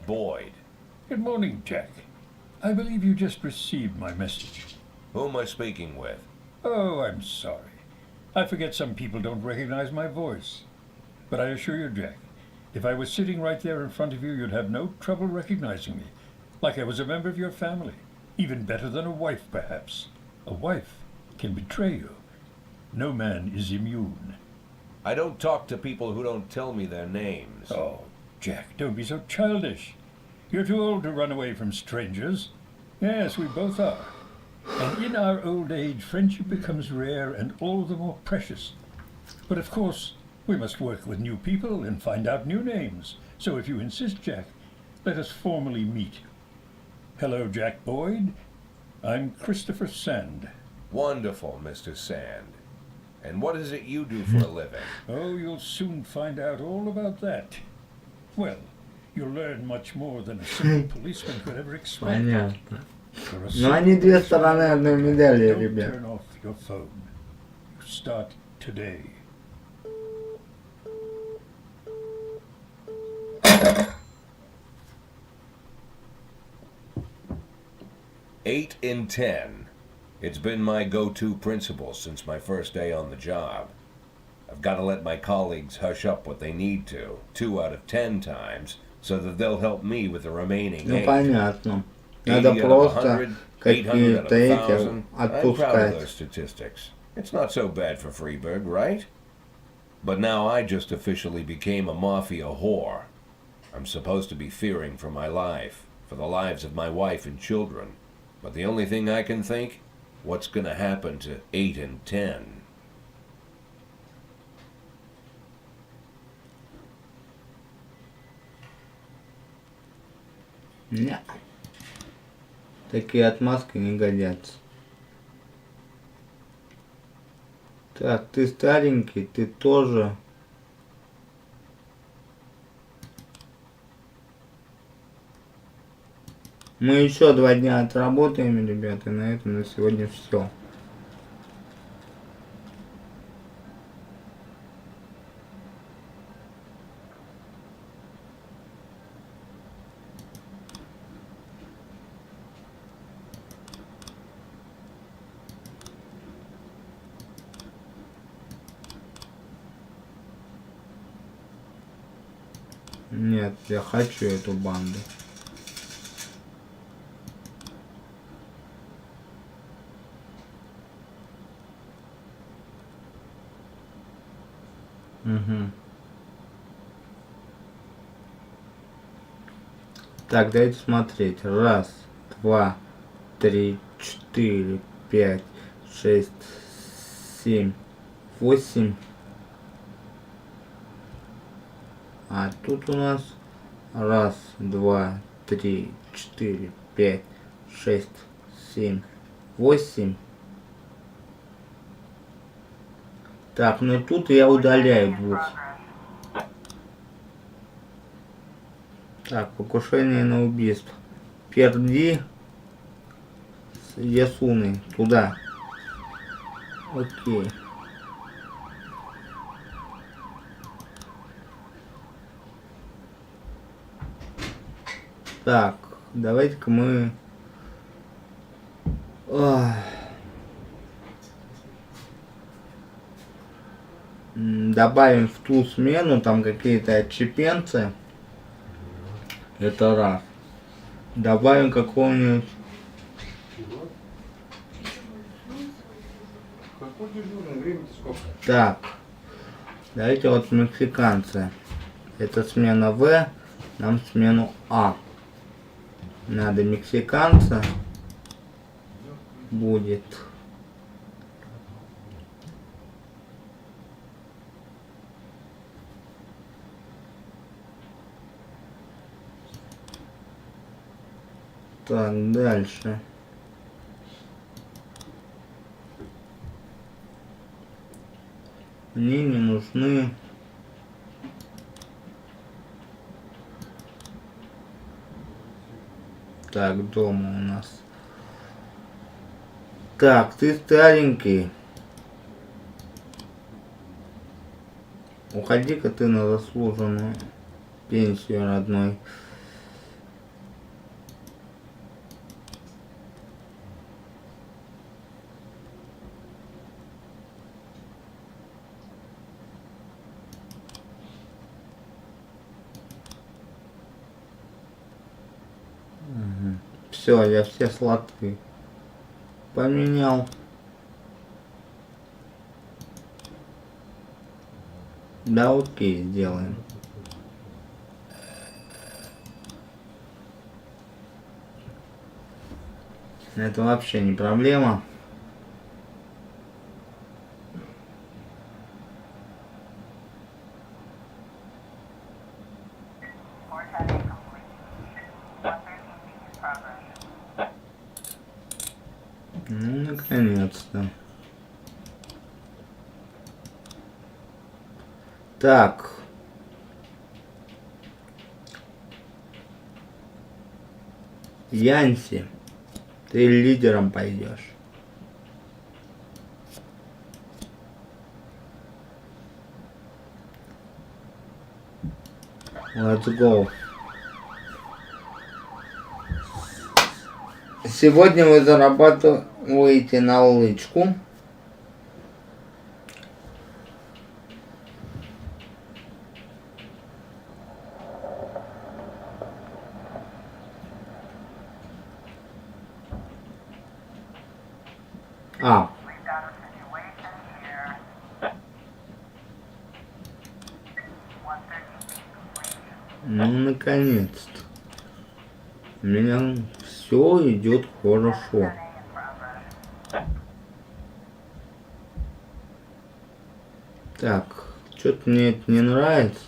Boyd. Good morning, Jack. I believe you just received my message. Who am I speaking with? Oh, I'm sorry. I forget some people don't recognize my voice. But I assure you, Jack, if I was sitting right there in front of you, you'd have no trouble recognizing me. Like I was a member of your family. Even better than a wife, perhaps. A wife can betray you. No man is immune. I don't talk to people who don't tell me their names. Oh, Jack, don't be so childish. You're too old to run away from strangers. Yes, we both are. And in our old age, friendship becomes rare and all the more precious. But of course, we must work with new people and find out new names. So if you insist, Jack, let us formally meet. Hello, Jack Boyd. I'm Christopher Sand. Wonderful, Mr. Sand. And what is it you do for a living? Oh, you'll soon find out all about that. Well, you'll learn much more than a simple policeman could ever expect. Понятно. For a Но они две simple стороны одной медали, Don't ребят. turn off your phone. You start today. Eight in 10. It's been my go-to principle since my first day on the job. I've got to let my colleagues hush up what they need to, 2 out of 10 times, so that they'll help me with the remaining Ну 8. понятно. 80 Надо out of просто 100, 800 out of какие-то эти 1,000. I'm proud of отпускать. those statistics. It's not so bad for Freeburg, right? But now I just officially became a mafia whore. I'm supposed to be fearing for my life, for the lives of my wife and children. But the only thing I can think, what's gonna happen to 8 and 10? Нет. Такие отмазки не годятся. Так, ты старенький, ты тоже. Мы еще 2 дня отработаем, ребята, на этом на сегодня все. Нет, я хочу эту банду. Угу. Так, давайте смотреть. 1, 2, 3, 4, 5, 6, 7, 8. А тут у нас 1, 2, 3, 4, 5, 6, 7, 8. Так, ну тут я удаляю 2. Так, покушение на убийство. Перди с Ясуной туда. Окей. Так, давайте-ка мы... добавим в ту смену там какие-то отщепенцы. Это раз. Добавим какого-нибудь... Так. Давайте вот мексиканцы. Это смена В, нам смену А. Надо мексиканца будет. Так, дальше. Мне не нужны... Так, дома у нас. Так, ты старенький. Уходи-ка ты на заслуженную пенсию, родной. Все, я все слоты поменял. Да, окей, сделаем. Это вообще не проблема. Ну, наконец-то. Так. Янси, ты лидером пойдешь. Let's go. Сегодня вы зарабатываете на улычку. Ну, наконец-то. У меня все идет хорошо. Так, что-то мне это не нравится.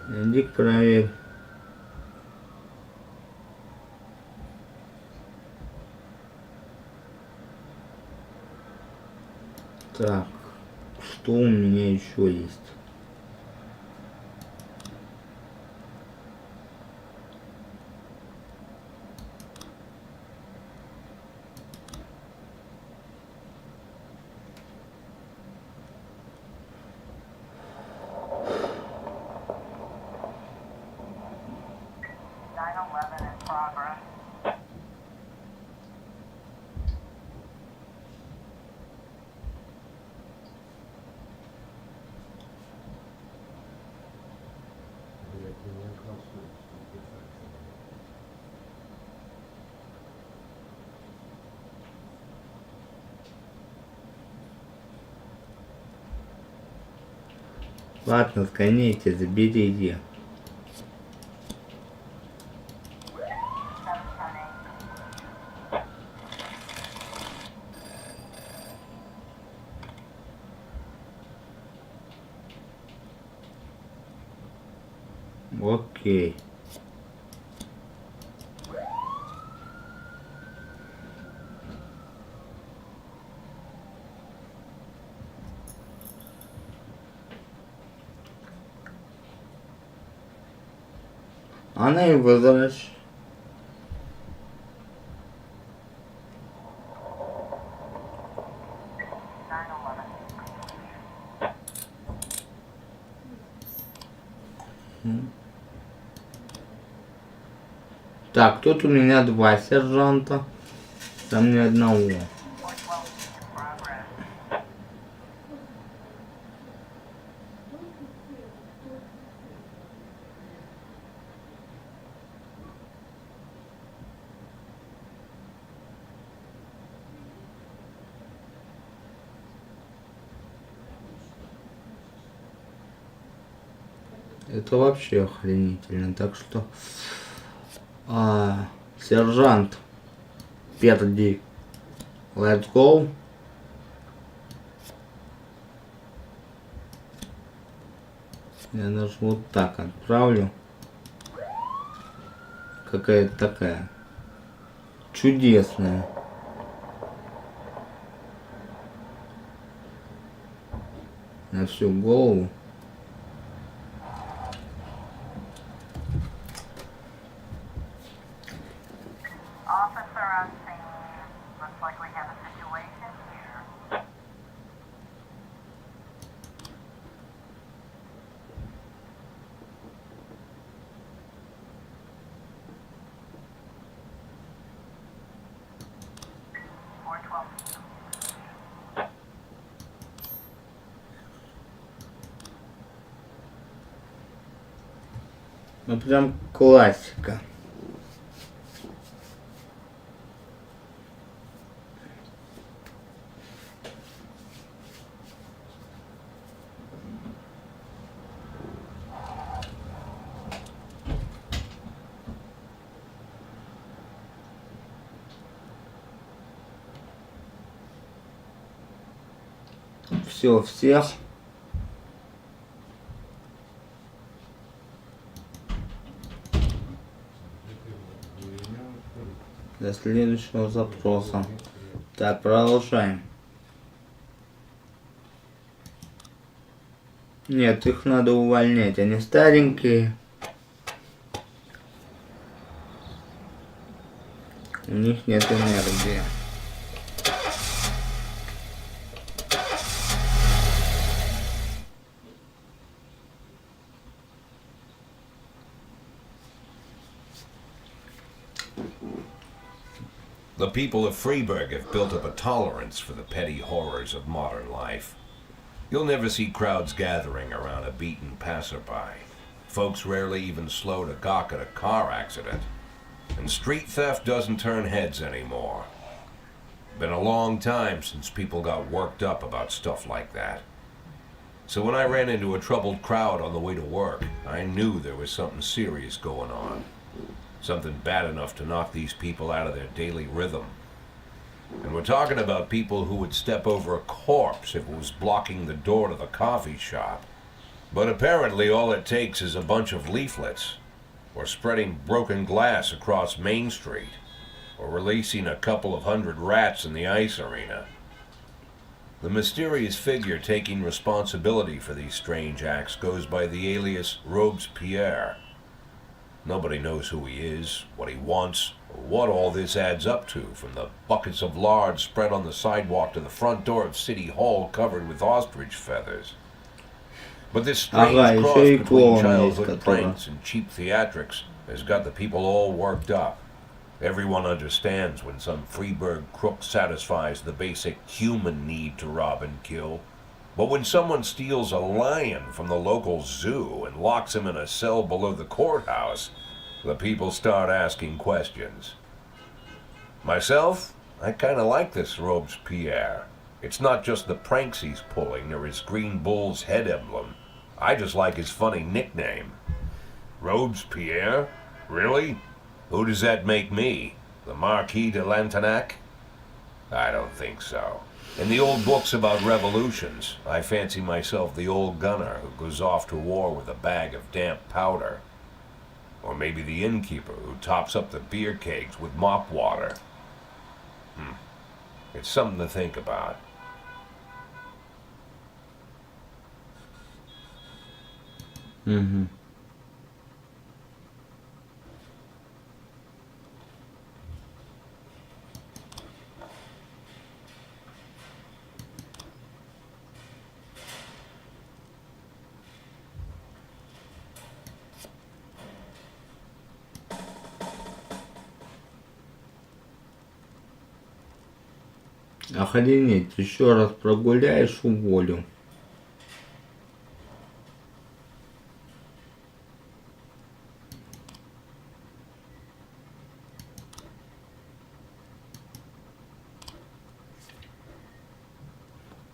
Иди-ка проверь. Так, что у меня еще есть? Ладно, сгоните, заберите. Окей. Она и возвращ. Так, тут у меня 2 сержанта, там ни одного. Это вообще охренительно, так что сержант Перди, let's go. Я даже вот так отправлю. Какая-то такая чудесная. На всю голову. Ну прям классика. Все, всех. До следующего запроса. Так, продолжаем. Нет, их надо увольнять, они старенькие. У них нет энергии. The people of Freiburg have built up a tolerance for the petty horrors of modern life. You'll never see crowds gathering around a beaten passerby. Folks rarely even slow to gawk at a car accident. And street theft doesn't turn heads anymore. Been a long time since people got worked up about stuff like that. So when I ran into a troubled crowd on the way to work, I knew there was something serious going on. Something bad enough to knock these people out of their daily rhythm. And we're talking about people who would step over a corpse if it was blocking the door to the coffee shop. But apparently all it takes is a bunch of leaflets, or spreading broken glass across Main Street, or releasing a couple of hundred rats in the ice arena. The mysterious figure taking responsibility for these strange acts goes by the alias Robespierre. Nobody knows who he is, what he wants, or what all this adds up to, from the buckets of lard spread on the sidewalk to the front door of City Hall covered with ostrich feathers. But this strange cross between childhood pranks and cheap theatrics has got the people all worked up. Everyone understands when some Freeburg crook satisfies the basic human need to rob and kill. But when someone steals a lion from the local zoo and locks him in a cell below the courthouse, the people start asking questions. Myself, I kinda like this Robespierre. It's not just the pranks he's pulling or his green bull's head emblem. I just like his funny nickname. Robespierre? Really? Who does that make me? The Marquis de Lantenac? I don't think so. In the old books about revolutions, I fancy myself the old gunner who goes off to war with a bag of damp powder. Or maybe the innkeeper who tops up the beer kegs with mop water. It's something to think about. Охренеть, еще раз прогуляешь, уволю.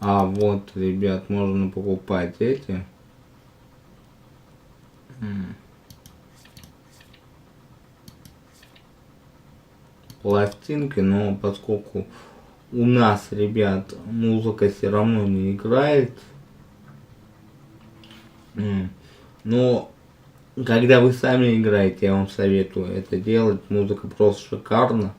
А вот, ребят, можно покупать эти. Пластинки, но поскольку у нас, ребят, музыка все равно не играет. Но когда вы сами играете, я вам советую это делать. Музыка просто шикарна.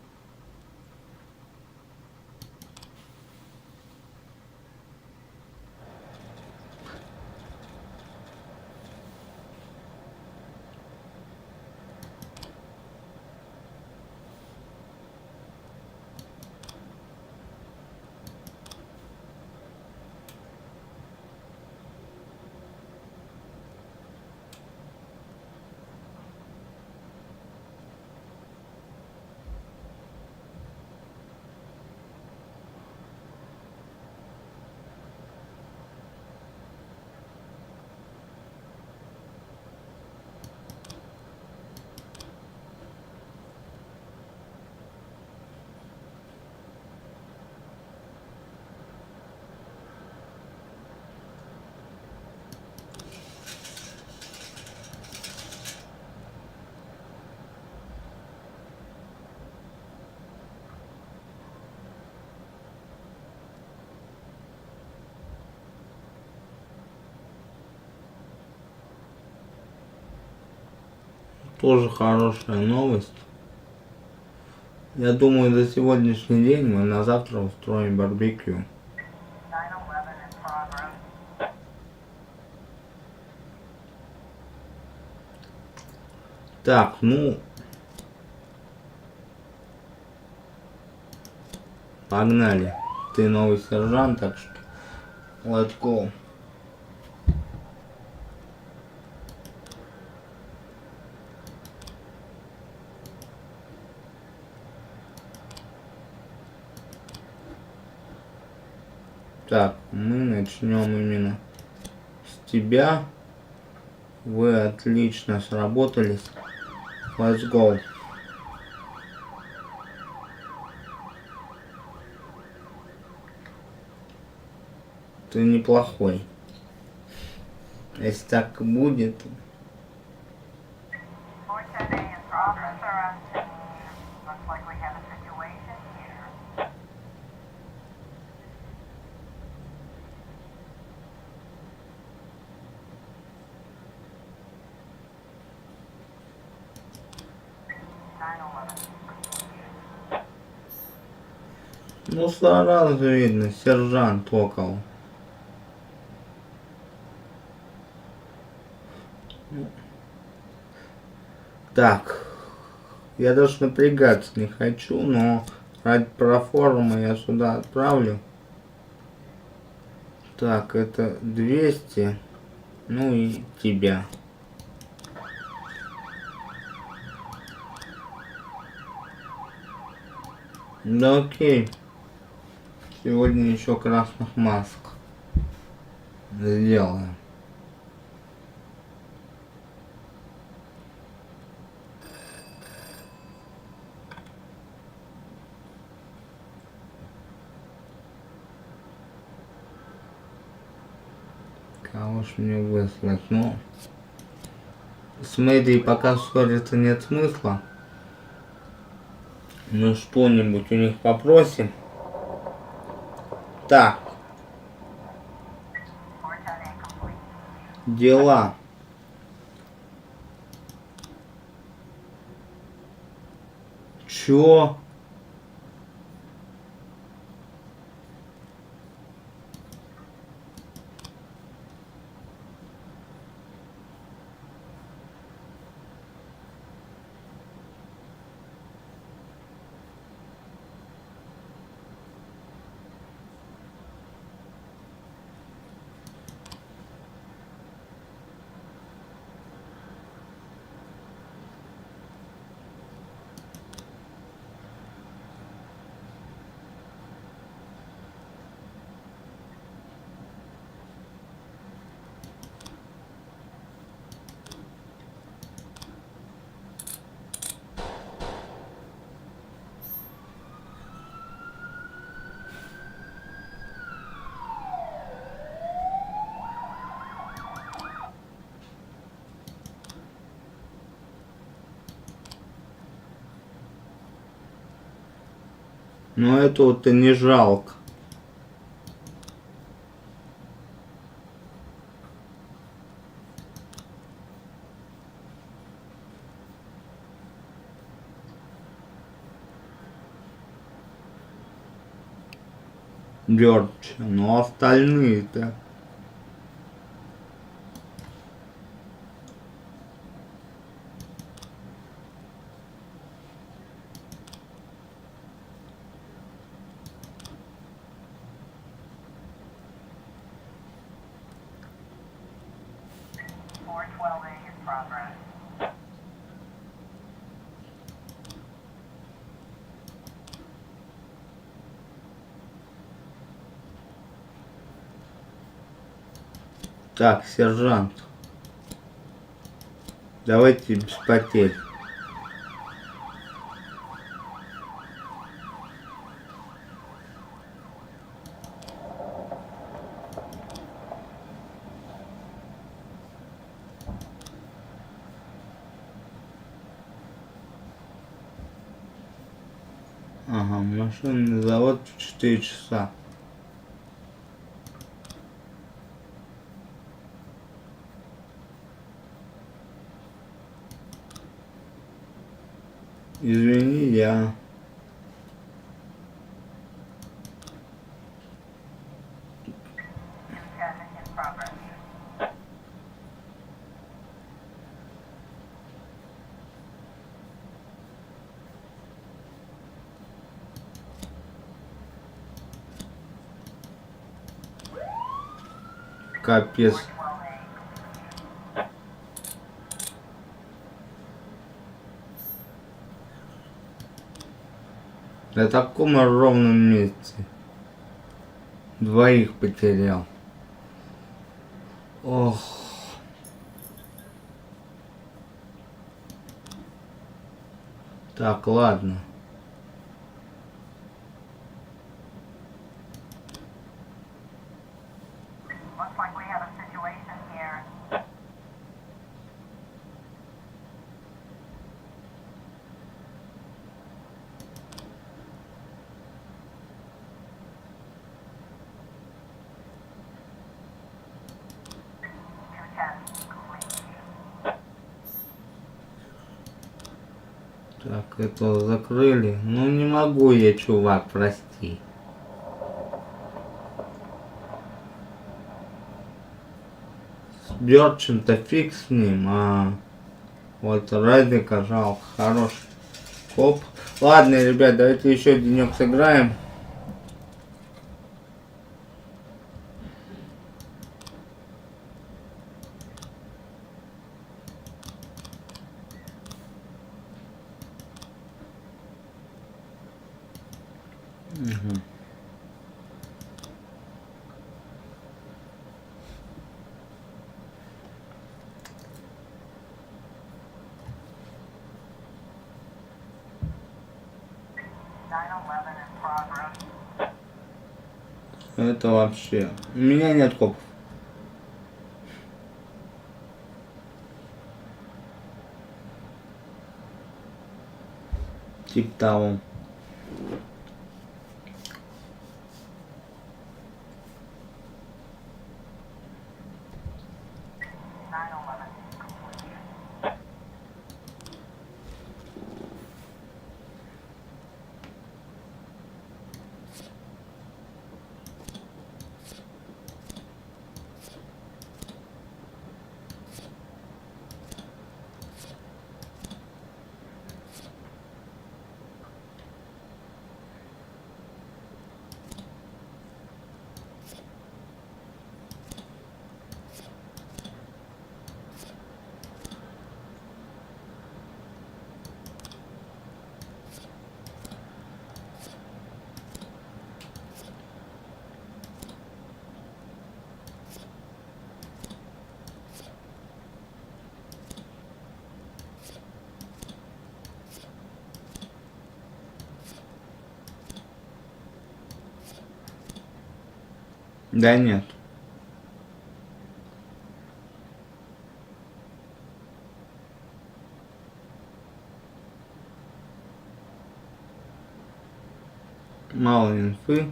Тоже хорошая новость. Я думаю, за сегодняшний день мы на завтра устроим барбекю. Так, ну... Погнали. Ты новый сержант, так что... Let's go. Так, мы начнем именно с тебя. Вы отлично сработались. Let's go. Ты неплохой. Если так и будет. Ну сразу видно, сержант около. Так, я даже напрягаться не хочу, но ради проформы я сюда отправлю. Так, это 200, ну и тебя. Да окей. Сегодня еще красных масок сделаем. Кого ж мне выслать? Ну, с Мэдди пока ссориться нет смысла. Мы что-нибудь у них попросим. Так. Дела. Чё? Но этого-то не жалко. Джордж, но остальные-то. Так, сержант. Давайте без потерь. Ага, машинный завод в 4 часа. Извини, я... Капец. На таком ровном месте. Двоих потерял. Ох. Так, ладно. Так, это закрыли. Ну не могу я, чувак, прости. С Бёрчем-то фиг с ним, а вот Редника жалко, хороший коп. Ладно, ребят, давайте еще денек сыграем. Угу. Это вообще... У меня нет копов. Тип того. Да нет. Мало инфы.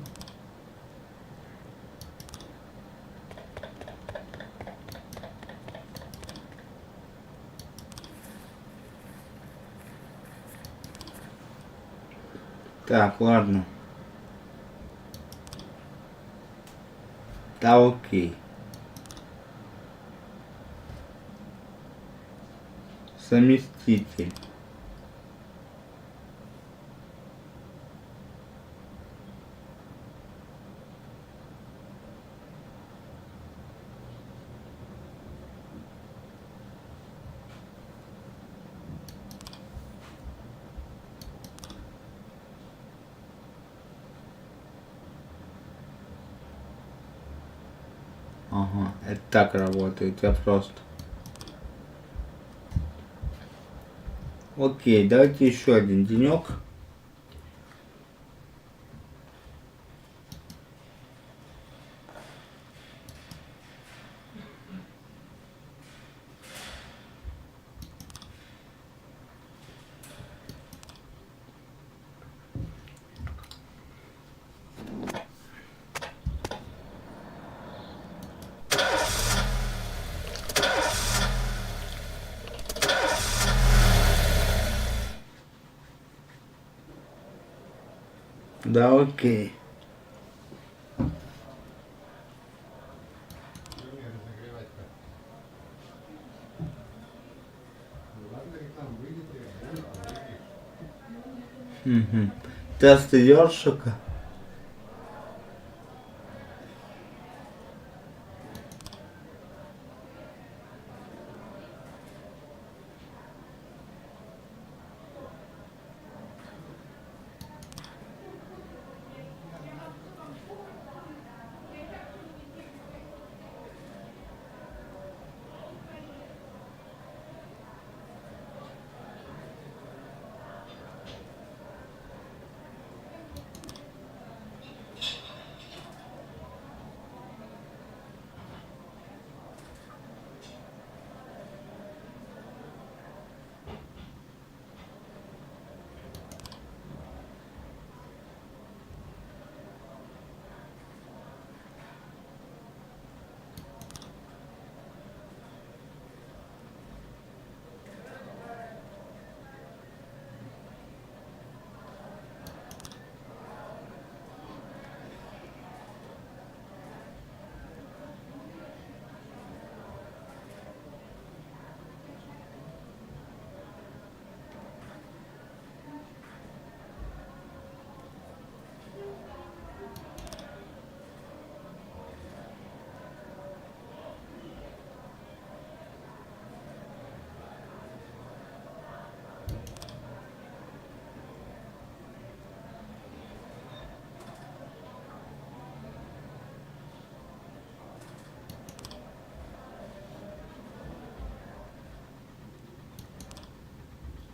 Так, ладно. Да, окей. Заместитель. Ага, это так работает, я просто... Окей, давайте еще один денек. Да, окей. Угу. Тест ёршика.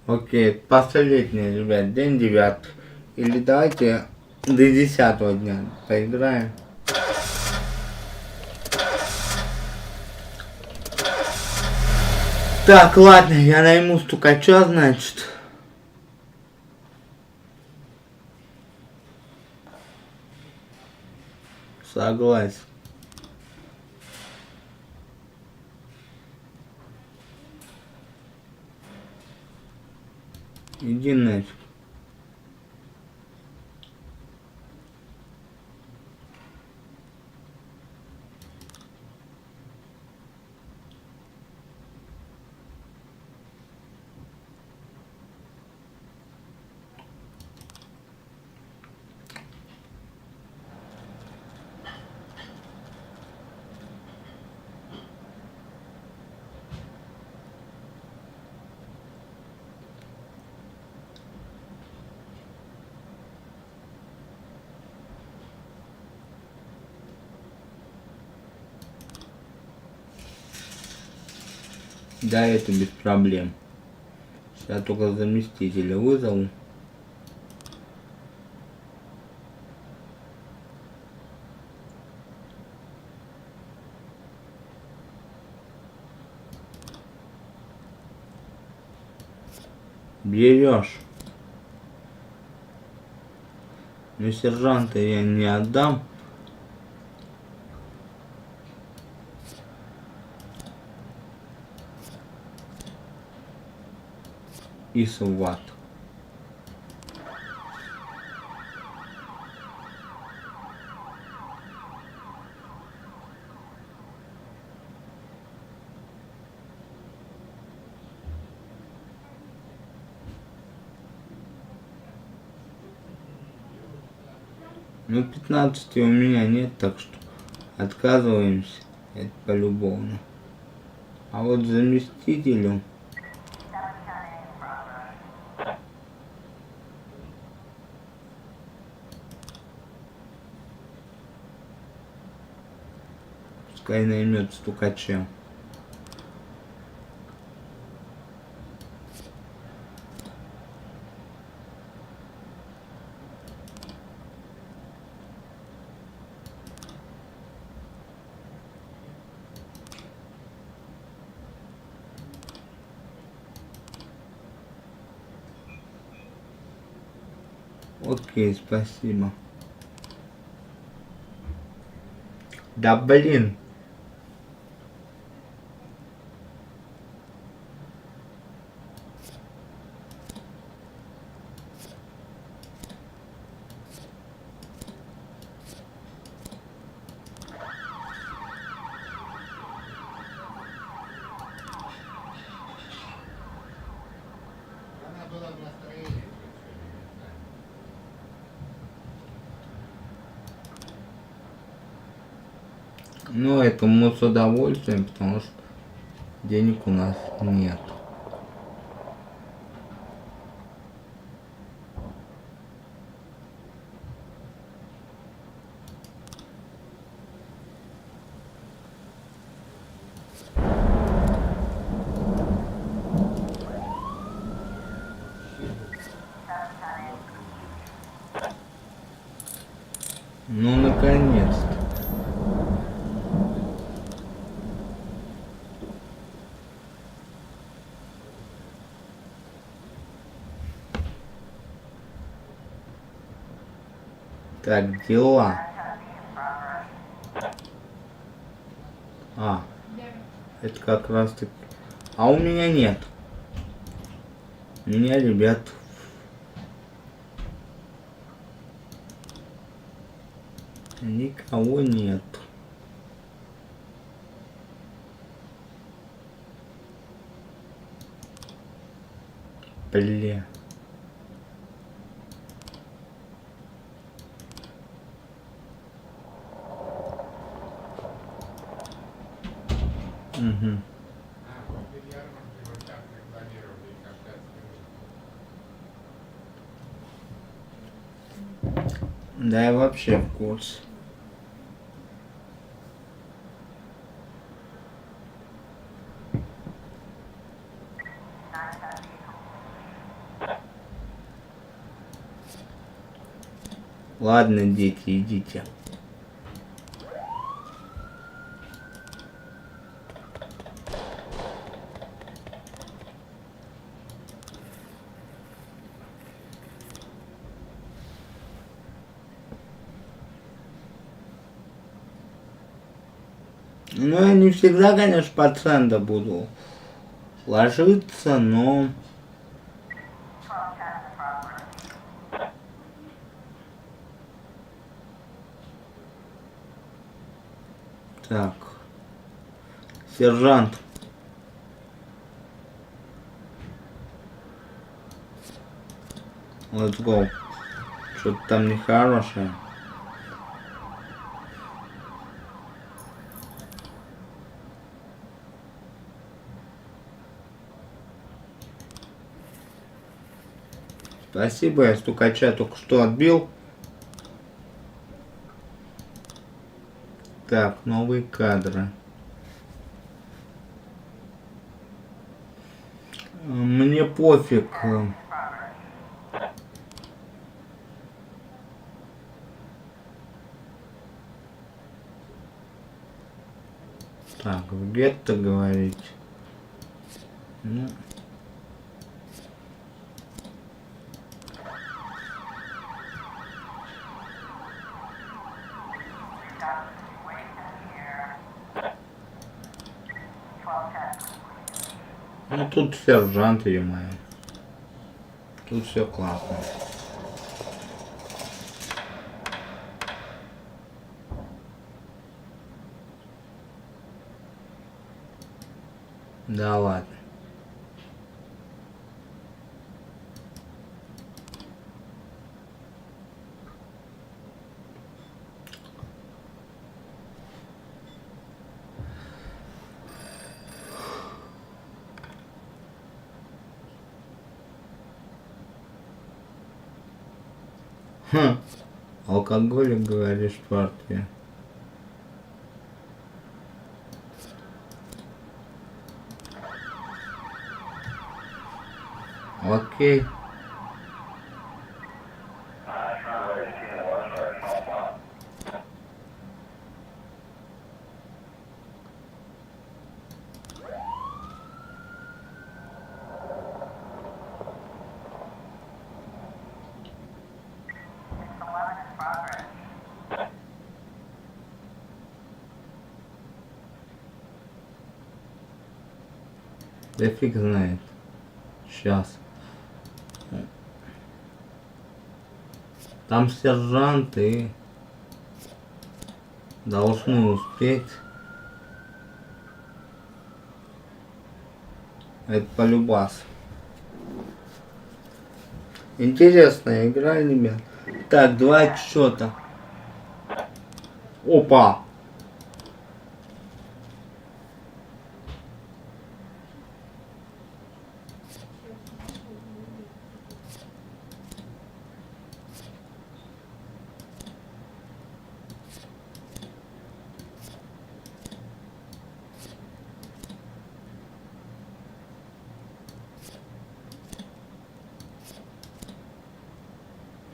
Окей, последний, ребят, день 9. Или давайте до 10-го дня поиграем. Так, ладно, я найму стукача, значит. Согласен. Иди нафиг. Да, это без проблем. Сейчас только заместителя вызову. Берешь. Но сержанта я не отдам. И сват. Ну 15 у меня нет, так что отказываемся. Это полюбовно. А вот заместителю. Пускай наймет стукача. Окей, спасибо. Да блин. Ну, это мы с удовольствием, потому что денег у нас нет. Ну, наконец-то. Так, дела. А, это как раз таки. А у меня нет. У меня, ребят, никого нет. Бля. Угу. Да, я вообще в курсе. Ладно, дети, идите. Ну, я не всегда, конечно, по центу буду ложиться, но... Так. Сержант. Let's go. Что-то там нехорошее. Спасибо, я стукача только что отбил. Так, новые кадры. Мне пофиг. Так, в гетто говорить. Ну. Ну тут сержант, е-мое. Тут все классно. Да ладно. Хм. Алкоголик, говоришь, партия. Окей. Да фиг знает. Сейчас. Там сержант и должны успеть. Это полюбас. Интересная игра, ребят. Так, два отсчета. Опа!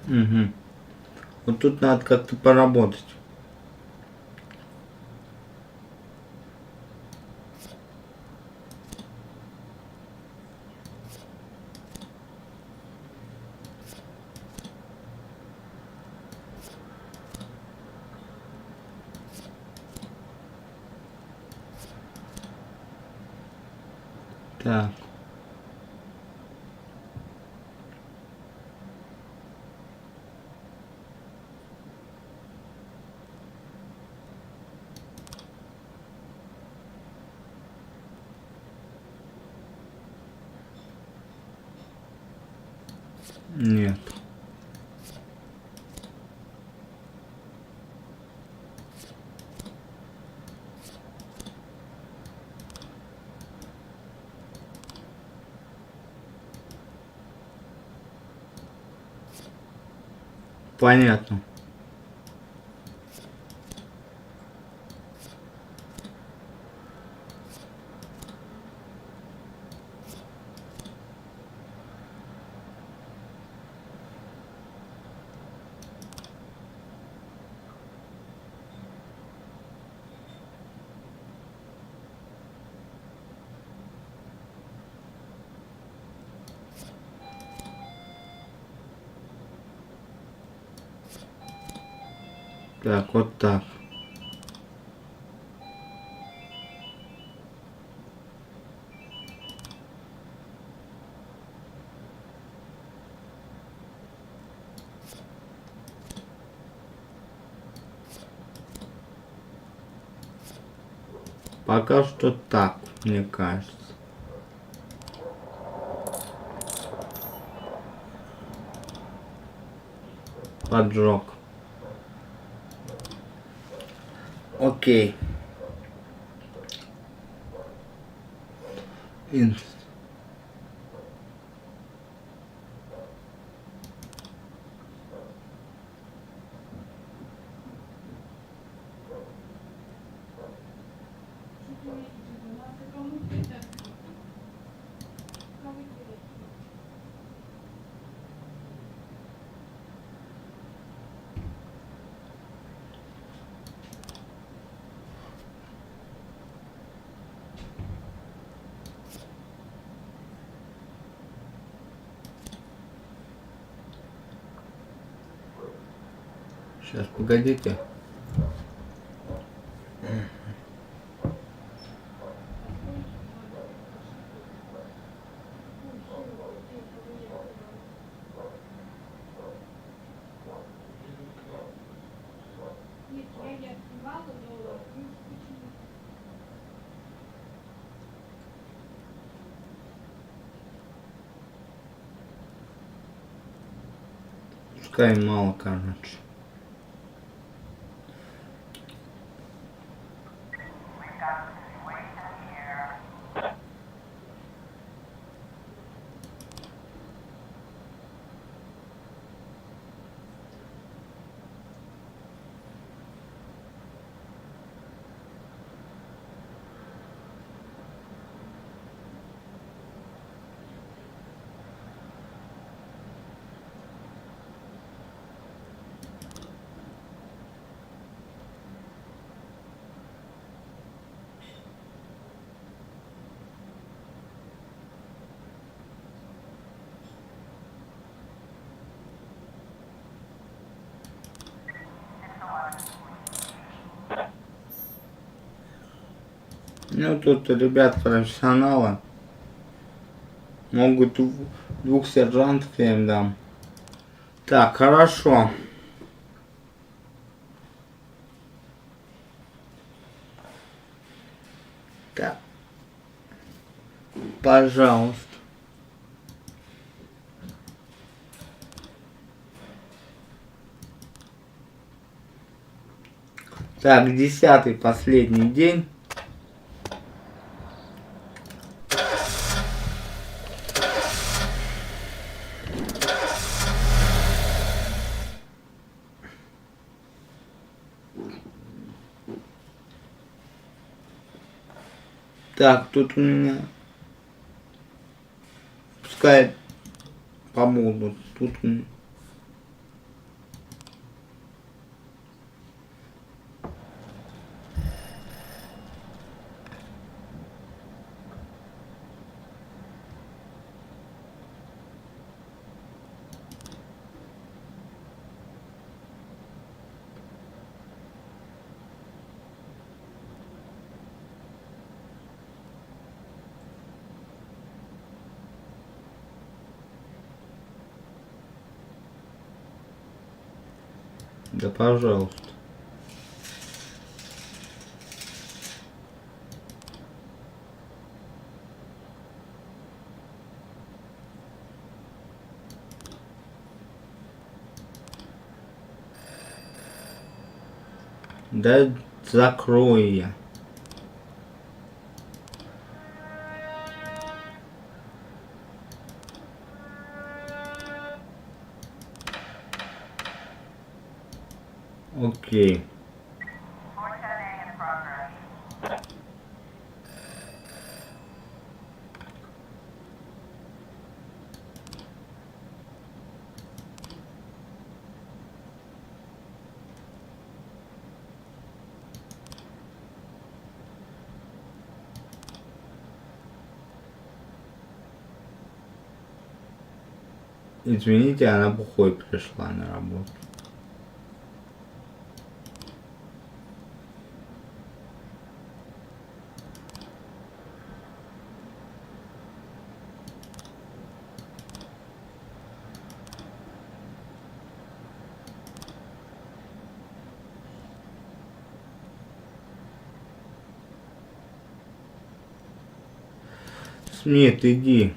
Угу. Вот тут надо как-то поработать. Так. Нет. Понятно. Так, вот так. Пока что так, мне кажется. Поджог. Окей. Сейчас, погодите. Пускай мало, короче. Ну, тут ребят профессионалы. Могут двух сержантов я им дам. Так, хорошо. Так. Пожалуйста. Так, 10-й, последний день. Так, тут у меня, пускай помогут, тут у меня. Да, пожалуйста. Да закрою я. Окей. Извините, она бухой пришла на работу. Смит, иди.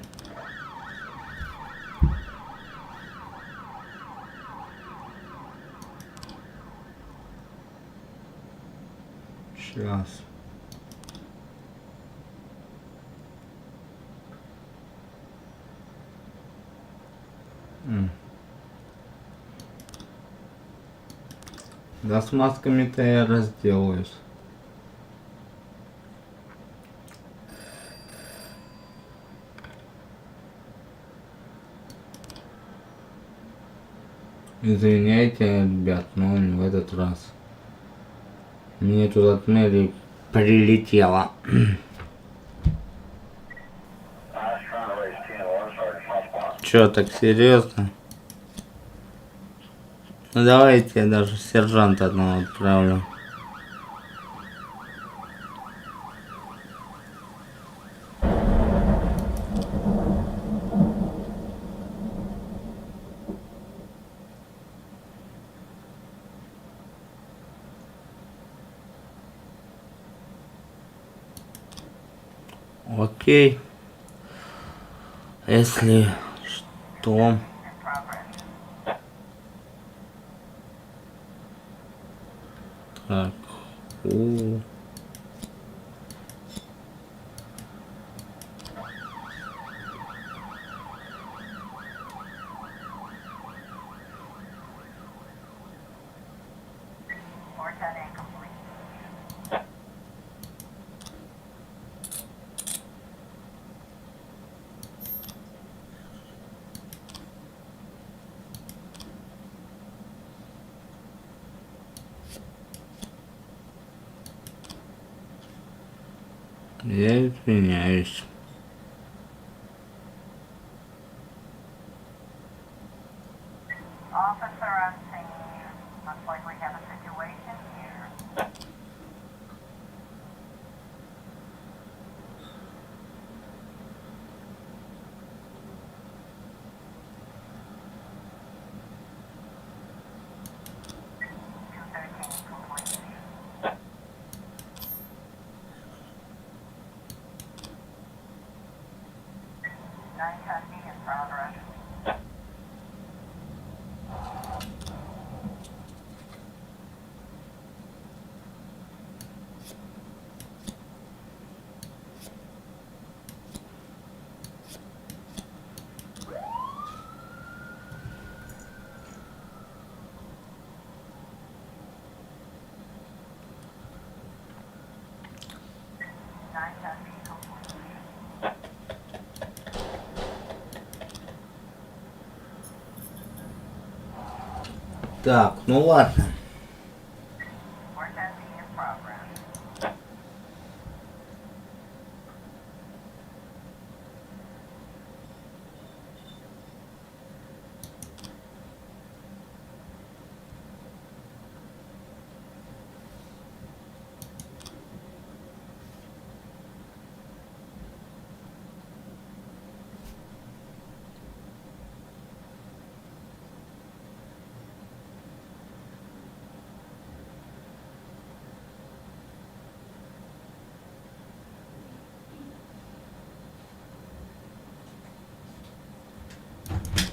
Сейчас. Да с масками-то я разделаюсь. Извиняйте, ребят, но не в этот раз. Мне тут от Мэри прилетело. Чё, так серьезно? Ну давайте я даже сержанта одного отправлю. Окей. Если что... Так. Я извиняюсь. Так, ну ладно.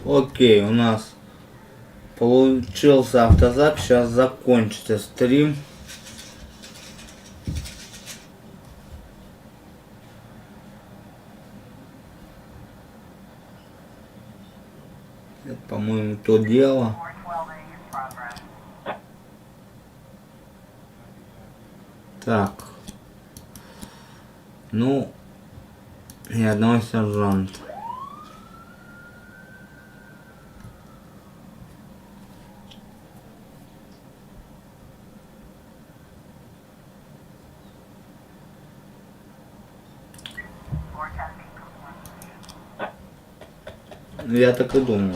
Окей, у нас получился автозапись, сейчас закончится стрим. Это, по-моему, то дело. Так. Ну, и одного сержанта. Я так и думал.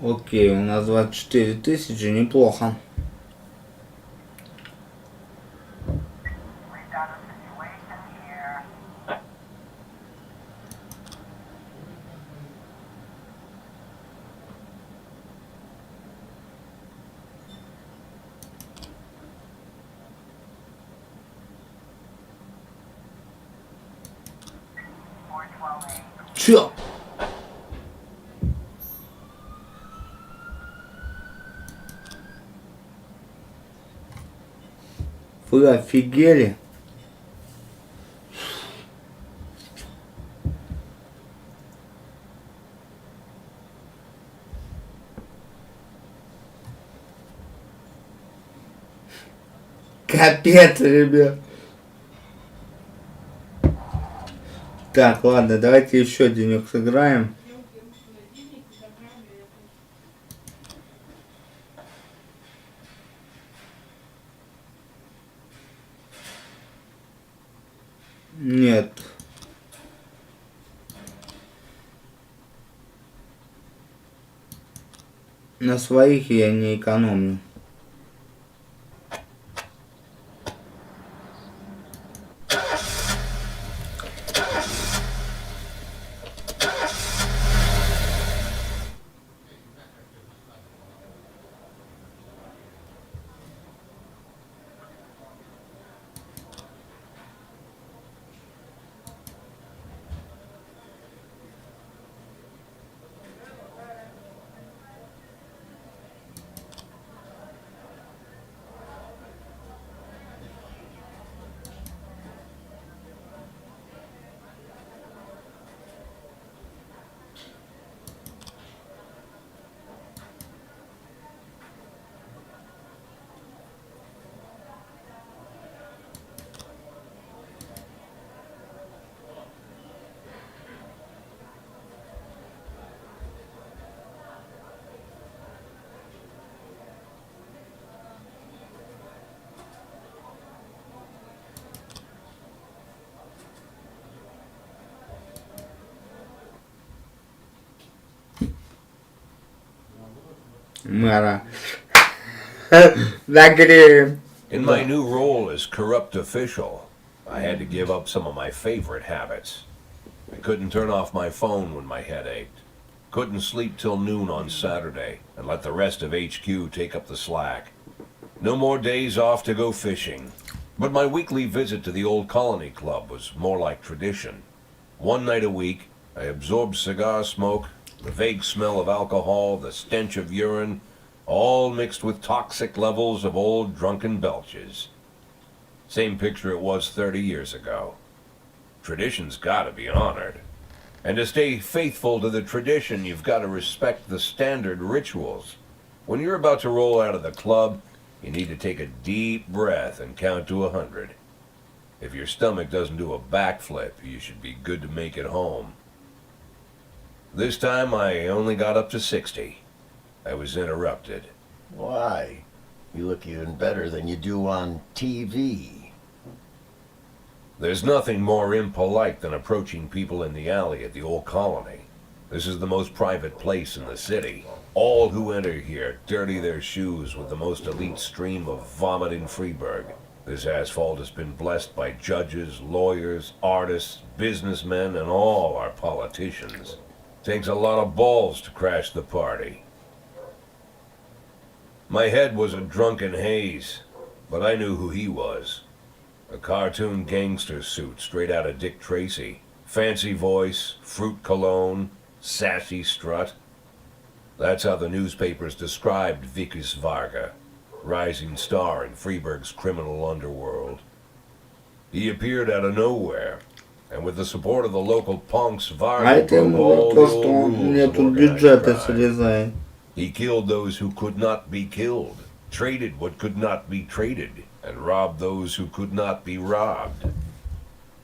Окей, у нас 24 тысячи, неплохо. Чё? Вы офигели? Капец, ребят. Так, ладно, давайте еще денек сыграем. Нет. На своих я не экономлю. Мэра. Нагреем. In my new role as corrupt official, I had to give up some of my favorite habits. I couldn't turn off my phone when my head ached. Couldn't sleep till noon on Saturday and let the rest of HQ take up the slack. No more days off to go fishing. But my weekly visit to the old colony club was more like tradition. One night a week, I absorbed cigar smoke, the vague smell of alcohol, the stench of urine, all mixed with toxic levels of old drunken belches. Same picture it was 30 years ago. Tradition's gotta be honored. And to stay faithful to the tradition, you've got to respect the standard rituals. When you're about to roll out of the club, you need to take a deep breath and count to 100. If your stomach doesn't do a backflip, you should be good to make it home. This time I only got up to 60. I was interrupted. Why? You look even better than you do on TV. There's nothing more impolite than approaching people in the alley at the old colony. This is the most private place in the city. All who enter here dirty their shoes with the most elite stream of vomit in Freeburg. This asphalt has been blessed by judges, lawyers, artists, businessmen, and all our politicians. Takes a lot of balls to crash the party. My head was a drunken haze, but I knew who he was. A cartoon gangster suit straight out of Dick Tracy. Fancy voice, fruit cologne, sassy strut. That's how the newspapers described Vikas Varga, rising star in Freeburg's criminal underworld. He appeared out of nowhere, and with the support of the local punks, Varga broke all the old rules of organized crime. He killed those who could not be killed, traded what could not be traded, and robbed those who could not be robbed.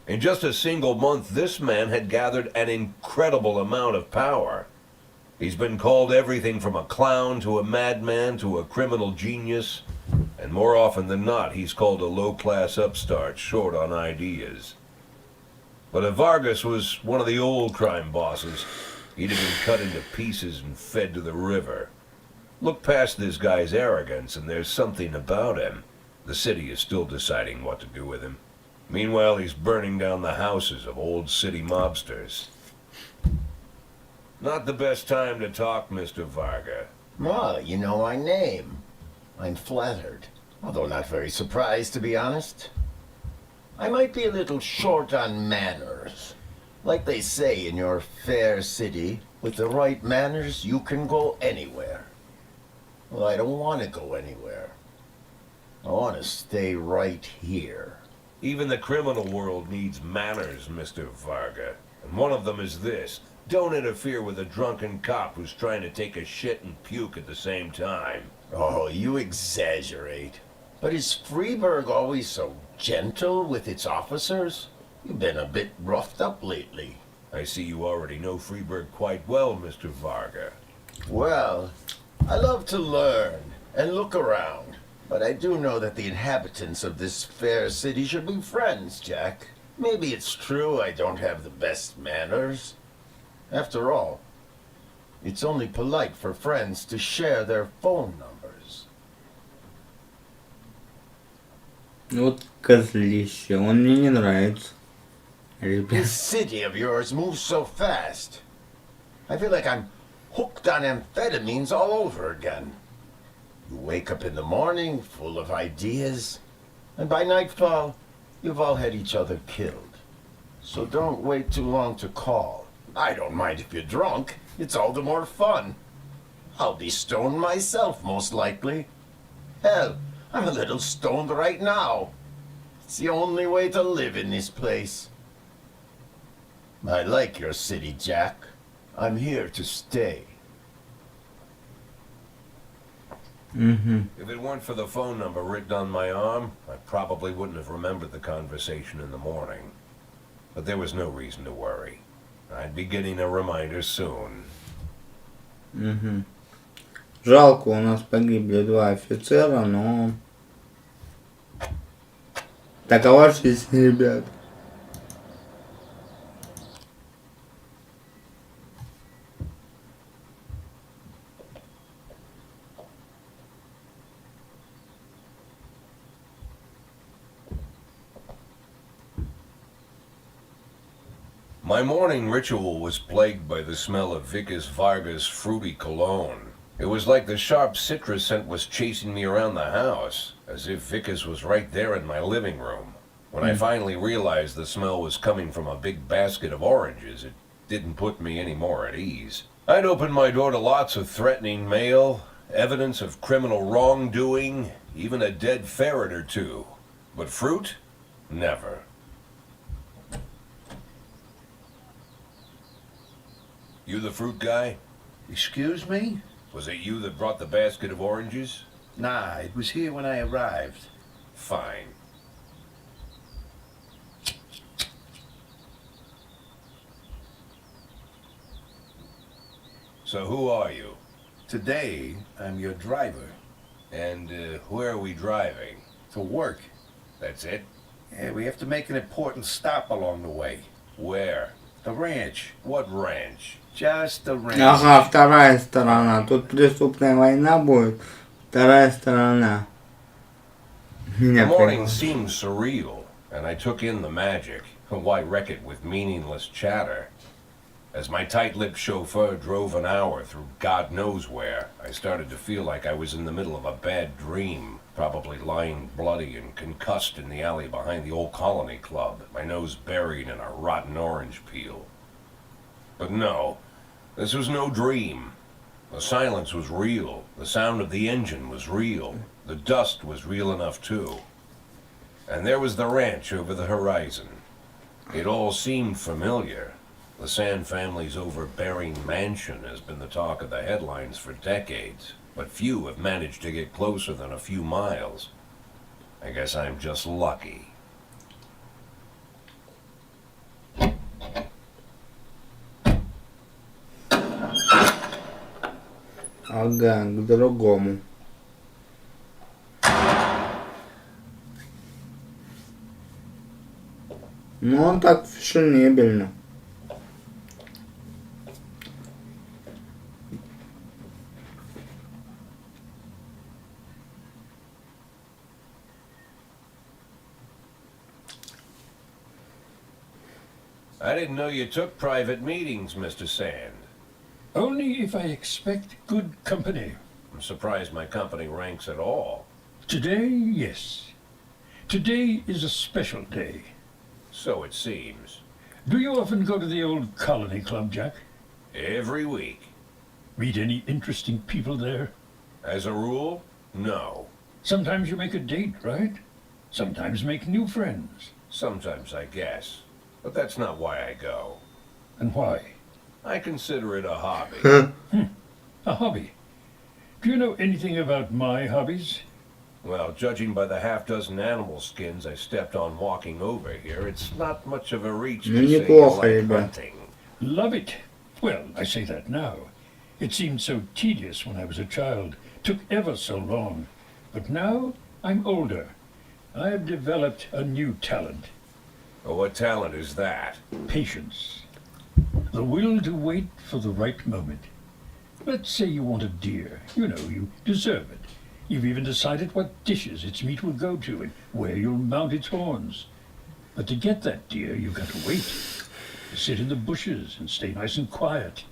In just a single month, this man had gathered an incredible amount of power. He's been called everything from a clown to a madman to a criminal genius, and more often than not, he's called a low-class upstart short on ideas. But if Vargas was one of the old crime bosses, he'd have been cut into pieces and fed to the river. Look past this guy's arrogance and there's something about him. The city is still deciding what to do with him. Meanwhile, he's burning down the houses of old city mobsters. Not the best time to talk, Mr. Varga. Well, you know my name. I'm flattered, although not very surprised, to be honest. I might be a little short on manners, Like they say in your fair city, with the right manners, you can go anywhere. Well, I don't want to go anywhere. I want to stay right here. Even the criminal world needs manners, Mr. Varga. And one of them is this. Don't interfere with a drunken cop who's trying to take a shit and puke at the same time. Oh, you exaggerate. But is Freeburg always so gentle with its officers? You've been a bit roughed up lately. I see you already know Freeburg quite well, Mr. Varga. Well, I love to learn and look around. But I do know that the inhabitants of this fair city should be friends, Jack. Maybe it's true I don't have the best manners. After all, it's only polite for friends to share their phone numbers. Вот козлище, он мне не нравится. This Ребят. city of yours moves so fast. I feel like I'm hooked on amphetamines all over again. You wake up in the morning full of ideas, and by nightfall, you've all had each other killed. So don't wait too long to call. I don't mind if you're drunk. It's all the more fun. I'll be stoned myself, most likely. Hell, I'm a little stoned right now. It's the only way to live in this place. I like your city, Jack. I'm here to stay. If it weren't for the phone number written on my arm, I probably wouldn't have remembered the conversation in the morning. But there was no reason to worry. I'd be getting a reminder soon. Жалко, у нас погибли 2 офицера, но... Такова жизнь, ребят. My morning ritual was plagued by the smell of Vickers Varga's fruity cologne. It was like the sharp citrus scent was chasing me around the house, as if Vickers was right there in my living room. When I finally realized the smell was coming from a big basket of oranges, it didn't put me any more at ease. I'd opened my door to lots of threatening mail, evidence of criminal wrongdoing, even a dead ferret or two. But fruit? Never. You the fruit guy? Excuse me? Was it you that brought the basket of oranges? Nah, it was here when I arrived. Fine. So who are you? Today, I'm your driver. And where are we driving? To work. That's it? Yeah, we have to make an important stop along the way. Where? The ranch. What ranch? Just the ranch. Ага, вторая сторона. Тут преступная война будет. Вторая сторона. The Меня morning понял. seemed surreal, and I took in the magic. Why wreck it with meaningless chatter? As my tight-lipped chauffeur drove an hour through God knows where, I started to feel like I was in the middle of a bad dream, probably lying bloody and concussed in the alley behind the old Colony Club, my nose buried in a rotten orange peel. But no, this was no dream. The silence was real, the sound of the engine was real, the dust was real enough too. And there was the ranch over the horizon. It all seemed familiar. The Sand family's overbearing mansion has been the talk of the headlines for decades, but few have managed to get closer than a few miles. I guess I'm just lucky. Ага, к другому. Ну, он так фешенебельно. I didn't know you took private meetings, Mr. Sand. Only if I expect good company. I'm surprised my company ranks at all. Today, yes. Today is a special day. So it seems. Do you often go to the old colony club, Jack? Every week. Meet any interesting people there? As a rule, no. Sometimes you make a date, right? Sometimes make new friends. Sometimes, I guess. But that's not why I go. And why? I consider it a hobby. A hobby. Do you know anything about my hobbies? Well, judging by the half-dozen animal skins I stepped on walking over here, it's not much of a reach to say you like hunting. Love it. Well, I say that now. It seemed so tedious when I was a child. Took ever so long. But now I'm older. I've developed a new talent. Well, what talent is that? Patience. The will to wait for the right moment. Let's say you want a deer. You know, you deserve it. You've even decided what dishes its meat will go to and where you'll mount its horns. But to get that deer, you've got to wait. Sit in the bushes and stay nice and quiet.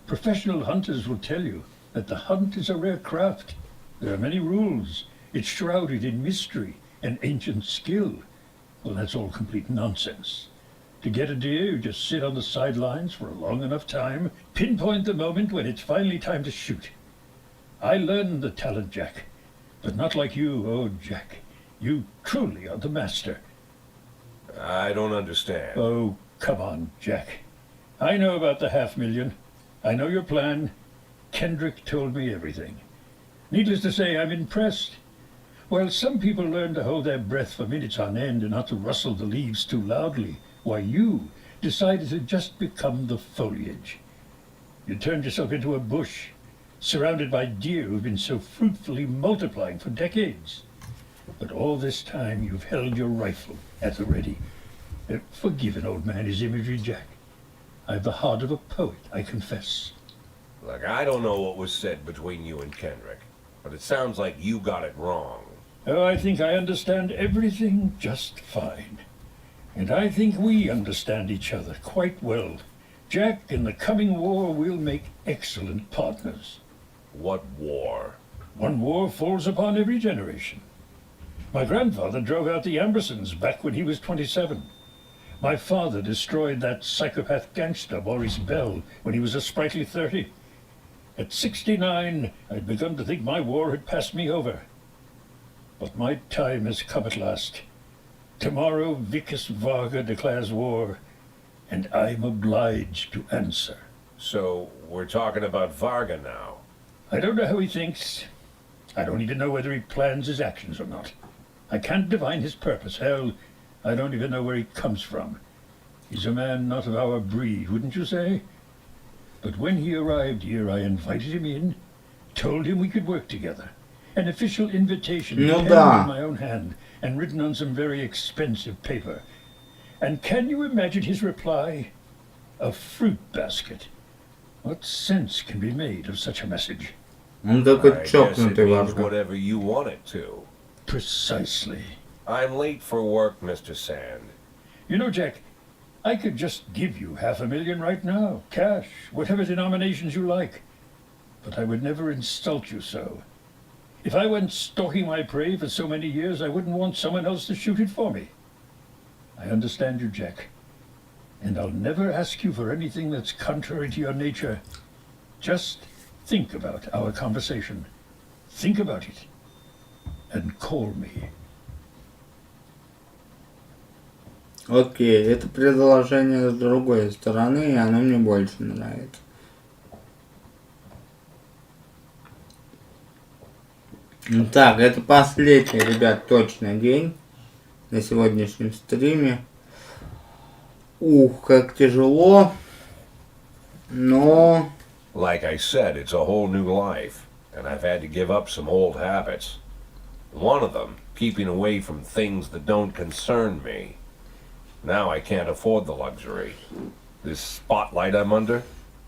Professional hunters will tell you that the hunt is a rare craft. There are many rules. It's shrouded in mystery and ancient skill. Well, that's all complete nonsense. To get a deer, you just sit on the sidelines for a long enough time, pinpoint the moment when it's finally time to shoot. I learned the talent, Jack, but not like you, oh, Jack. You truly are the master. I don't understand. Oh, come on, Jack. I know about the 500,000. I know your plan. Kendrick told me everything. Needless to say, I'm impressed. While some people learn to hold their breath for minutes on end and not to rustle the leaves too loudly, why you decided to just become the foliage. You turned yourself into a bush, surrounded by deer who've been so fruitfully multiplying for decades. But all this time you've held your rifle at the ready. Forgive an old man his imagery, Jack. I've the heart of a poet, I confess. Look, I don't know what was said between you and Kendrick, but it sounds like you got it wrong. Oh, I think I understand everything just fine. And I think we understand each other quite well. Jack, in the coming war, we'll make excellent partners. What war? One war falls upon every generation. My grandfather drove out the Ambersons back when he was 27. My father destroyed that psychopath gangster, Maurice Bell, when he was a sprightly 30. At 69, I'd begun to think my war had passed me over. But my time has come at last. Tomorrow, Vickis Varga declares war, and I'm obliged to answer. So, we're talking about Varga now. I don't know how he thinks. I don't even know whether he plans his actions or not. I can't divine his purpose. Hell, I don't even know where he comes from. He's a man not of our breed, wouldn't you say? But when he arrived here, I invited him in, told him we could work together. An official invitation penned in my own hand and written on some very expensive paper. And can you imagine his reply? A fruit basket. What sense can be made of such a message? I guess it means whatever you want it to. Precisely. I'm late for work, Mr. Sand. You know, Jack, I could just give you 500,000 right now, cash, whatever denominations you like. But I would never insult you so. If I went stalking my prey for so many years, I wouldn't want someone else to shoot it for me. I understand you, Jack. And I'll never ask you for anything that's contrary to your nature. Just think about our conversation. Think about it. And call me. Окей, это предложение с другой стороны, и оно мне больше нравится. Так, это последний, ребят, точно день на сегодняшнем стриме. Ух, как тяжело, но... Like I said, it's a whole new life, and I've had to give up some old habits. One of them, keeping away from things that don't concern me. Now I can't afford the luxury. This spotlight I'm under,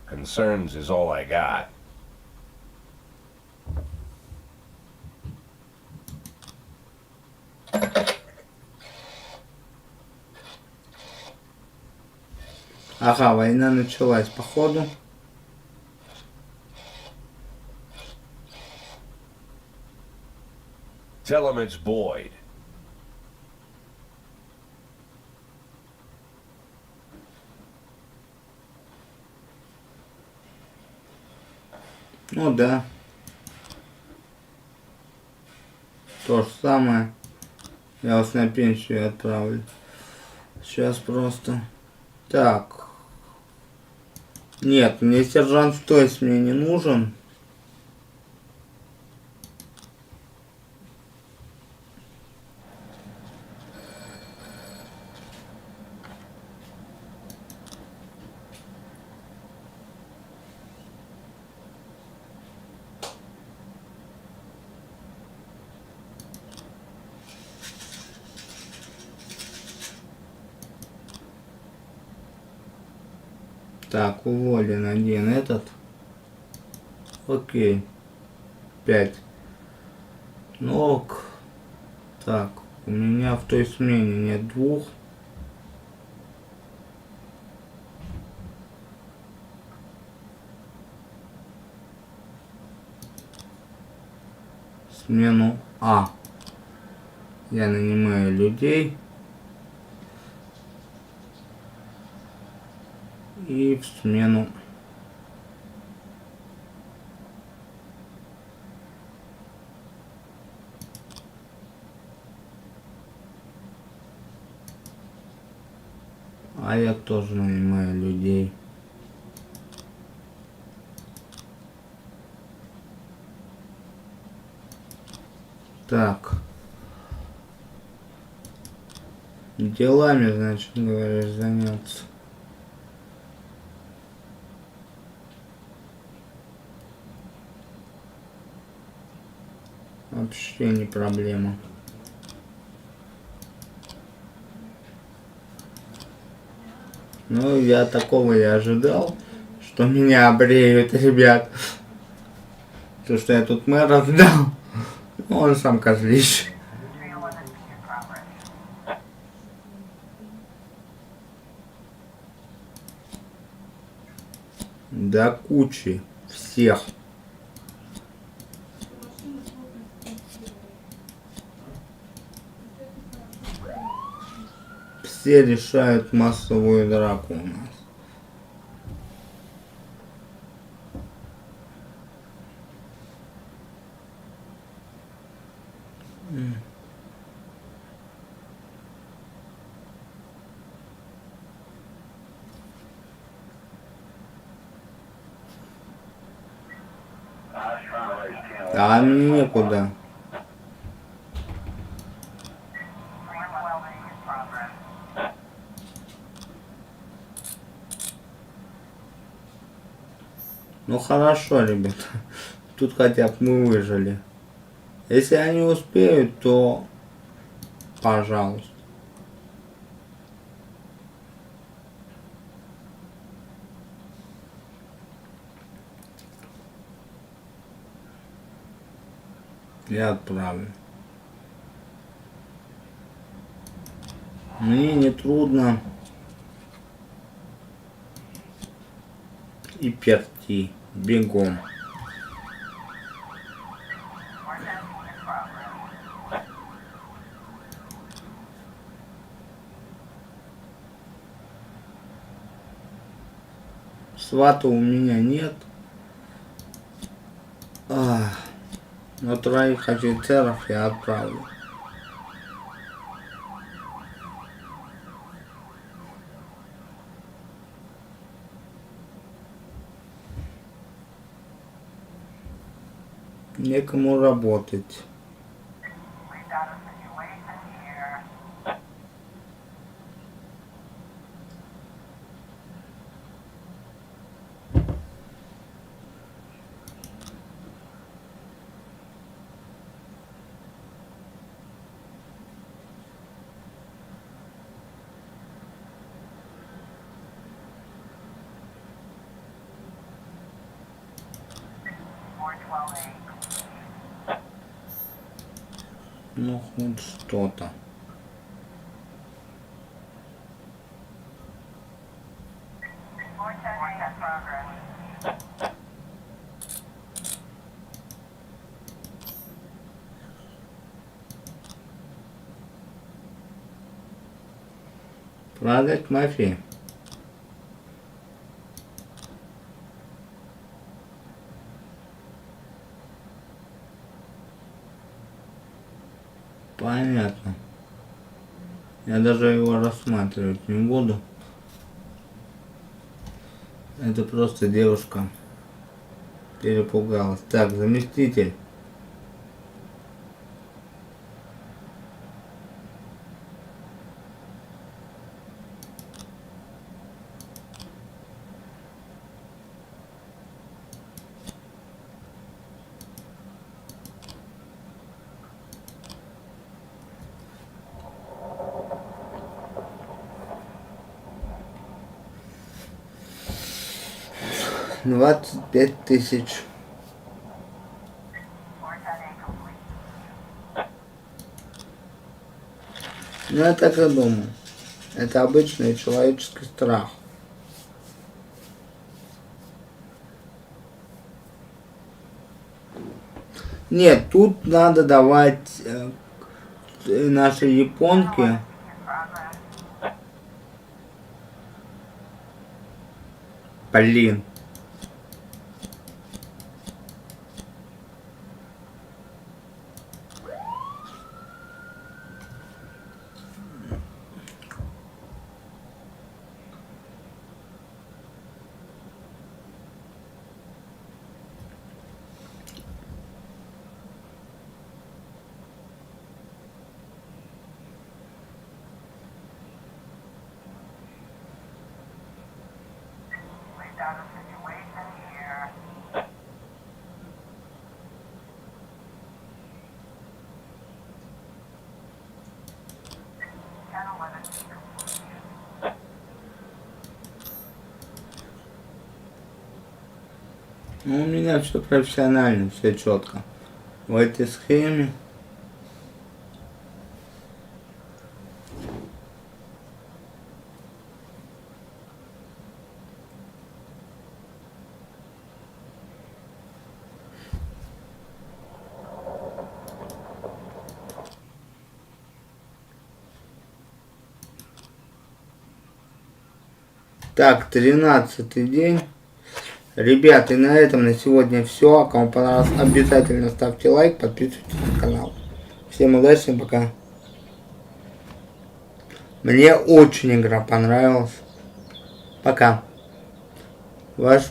concerns is all I got. Ага, война началась, походу. Tell him it's Boyd. Ну да. То же самое. Я вас на пенсию отправлю. Сейчас просто. Так. Нет, мне сержант в той смене не нужен. Так, уволен один этот. Окей. 5. Ну ок. Так, у меня в той смене нет 2. Смену А. Я нанимаю людей. И в смену А я тоже нанимаю людей. Так. Делами, значит, говоришь, заняться. Вообще не проблема. Ну, я такого и ожидал, что меня обреют, ребят. То, что я тут мэра сдал. Ну, он сам козлище. До кучи всех. Все решают массовую драку у нас. А мне некуда. Ну хорошо, ребят. Тут хотя бы мы выжили. Если они успеют, то пожалуйста. Я отправлю. Мне не трудно и перти бегом. Свата у меня нет. Но 3 офицеров я отправлю. Некому работать. Ну, хоть что-то. Продать мафии. Понятно. Я даже его рассматривать не буду. Это просто девушка перепугалась. Так, заместитель. $25 000. Ну, я так и думаю. Это обычный человеческий страх. Нет, тут надо давать нашей японке. Блин. Ну, у меня все профессионально, все четко. В этой схеме. Так, 13-й день. Ребята, и на этом на сегодня все. Кому понравилось, обязательно ставьте лайк, подписывайтесь на канал. Всем удачи, пока. Мне очень игра понравилась. Пока. Ваш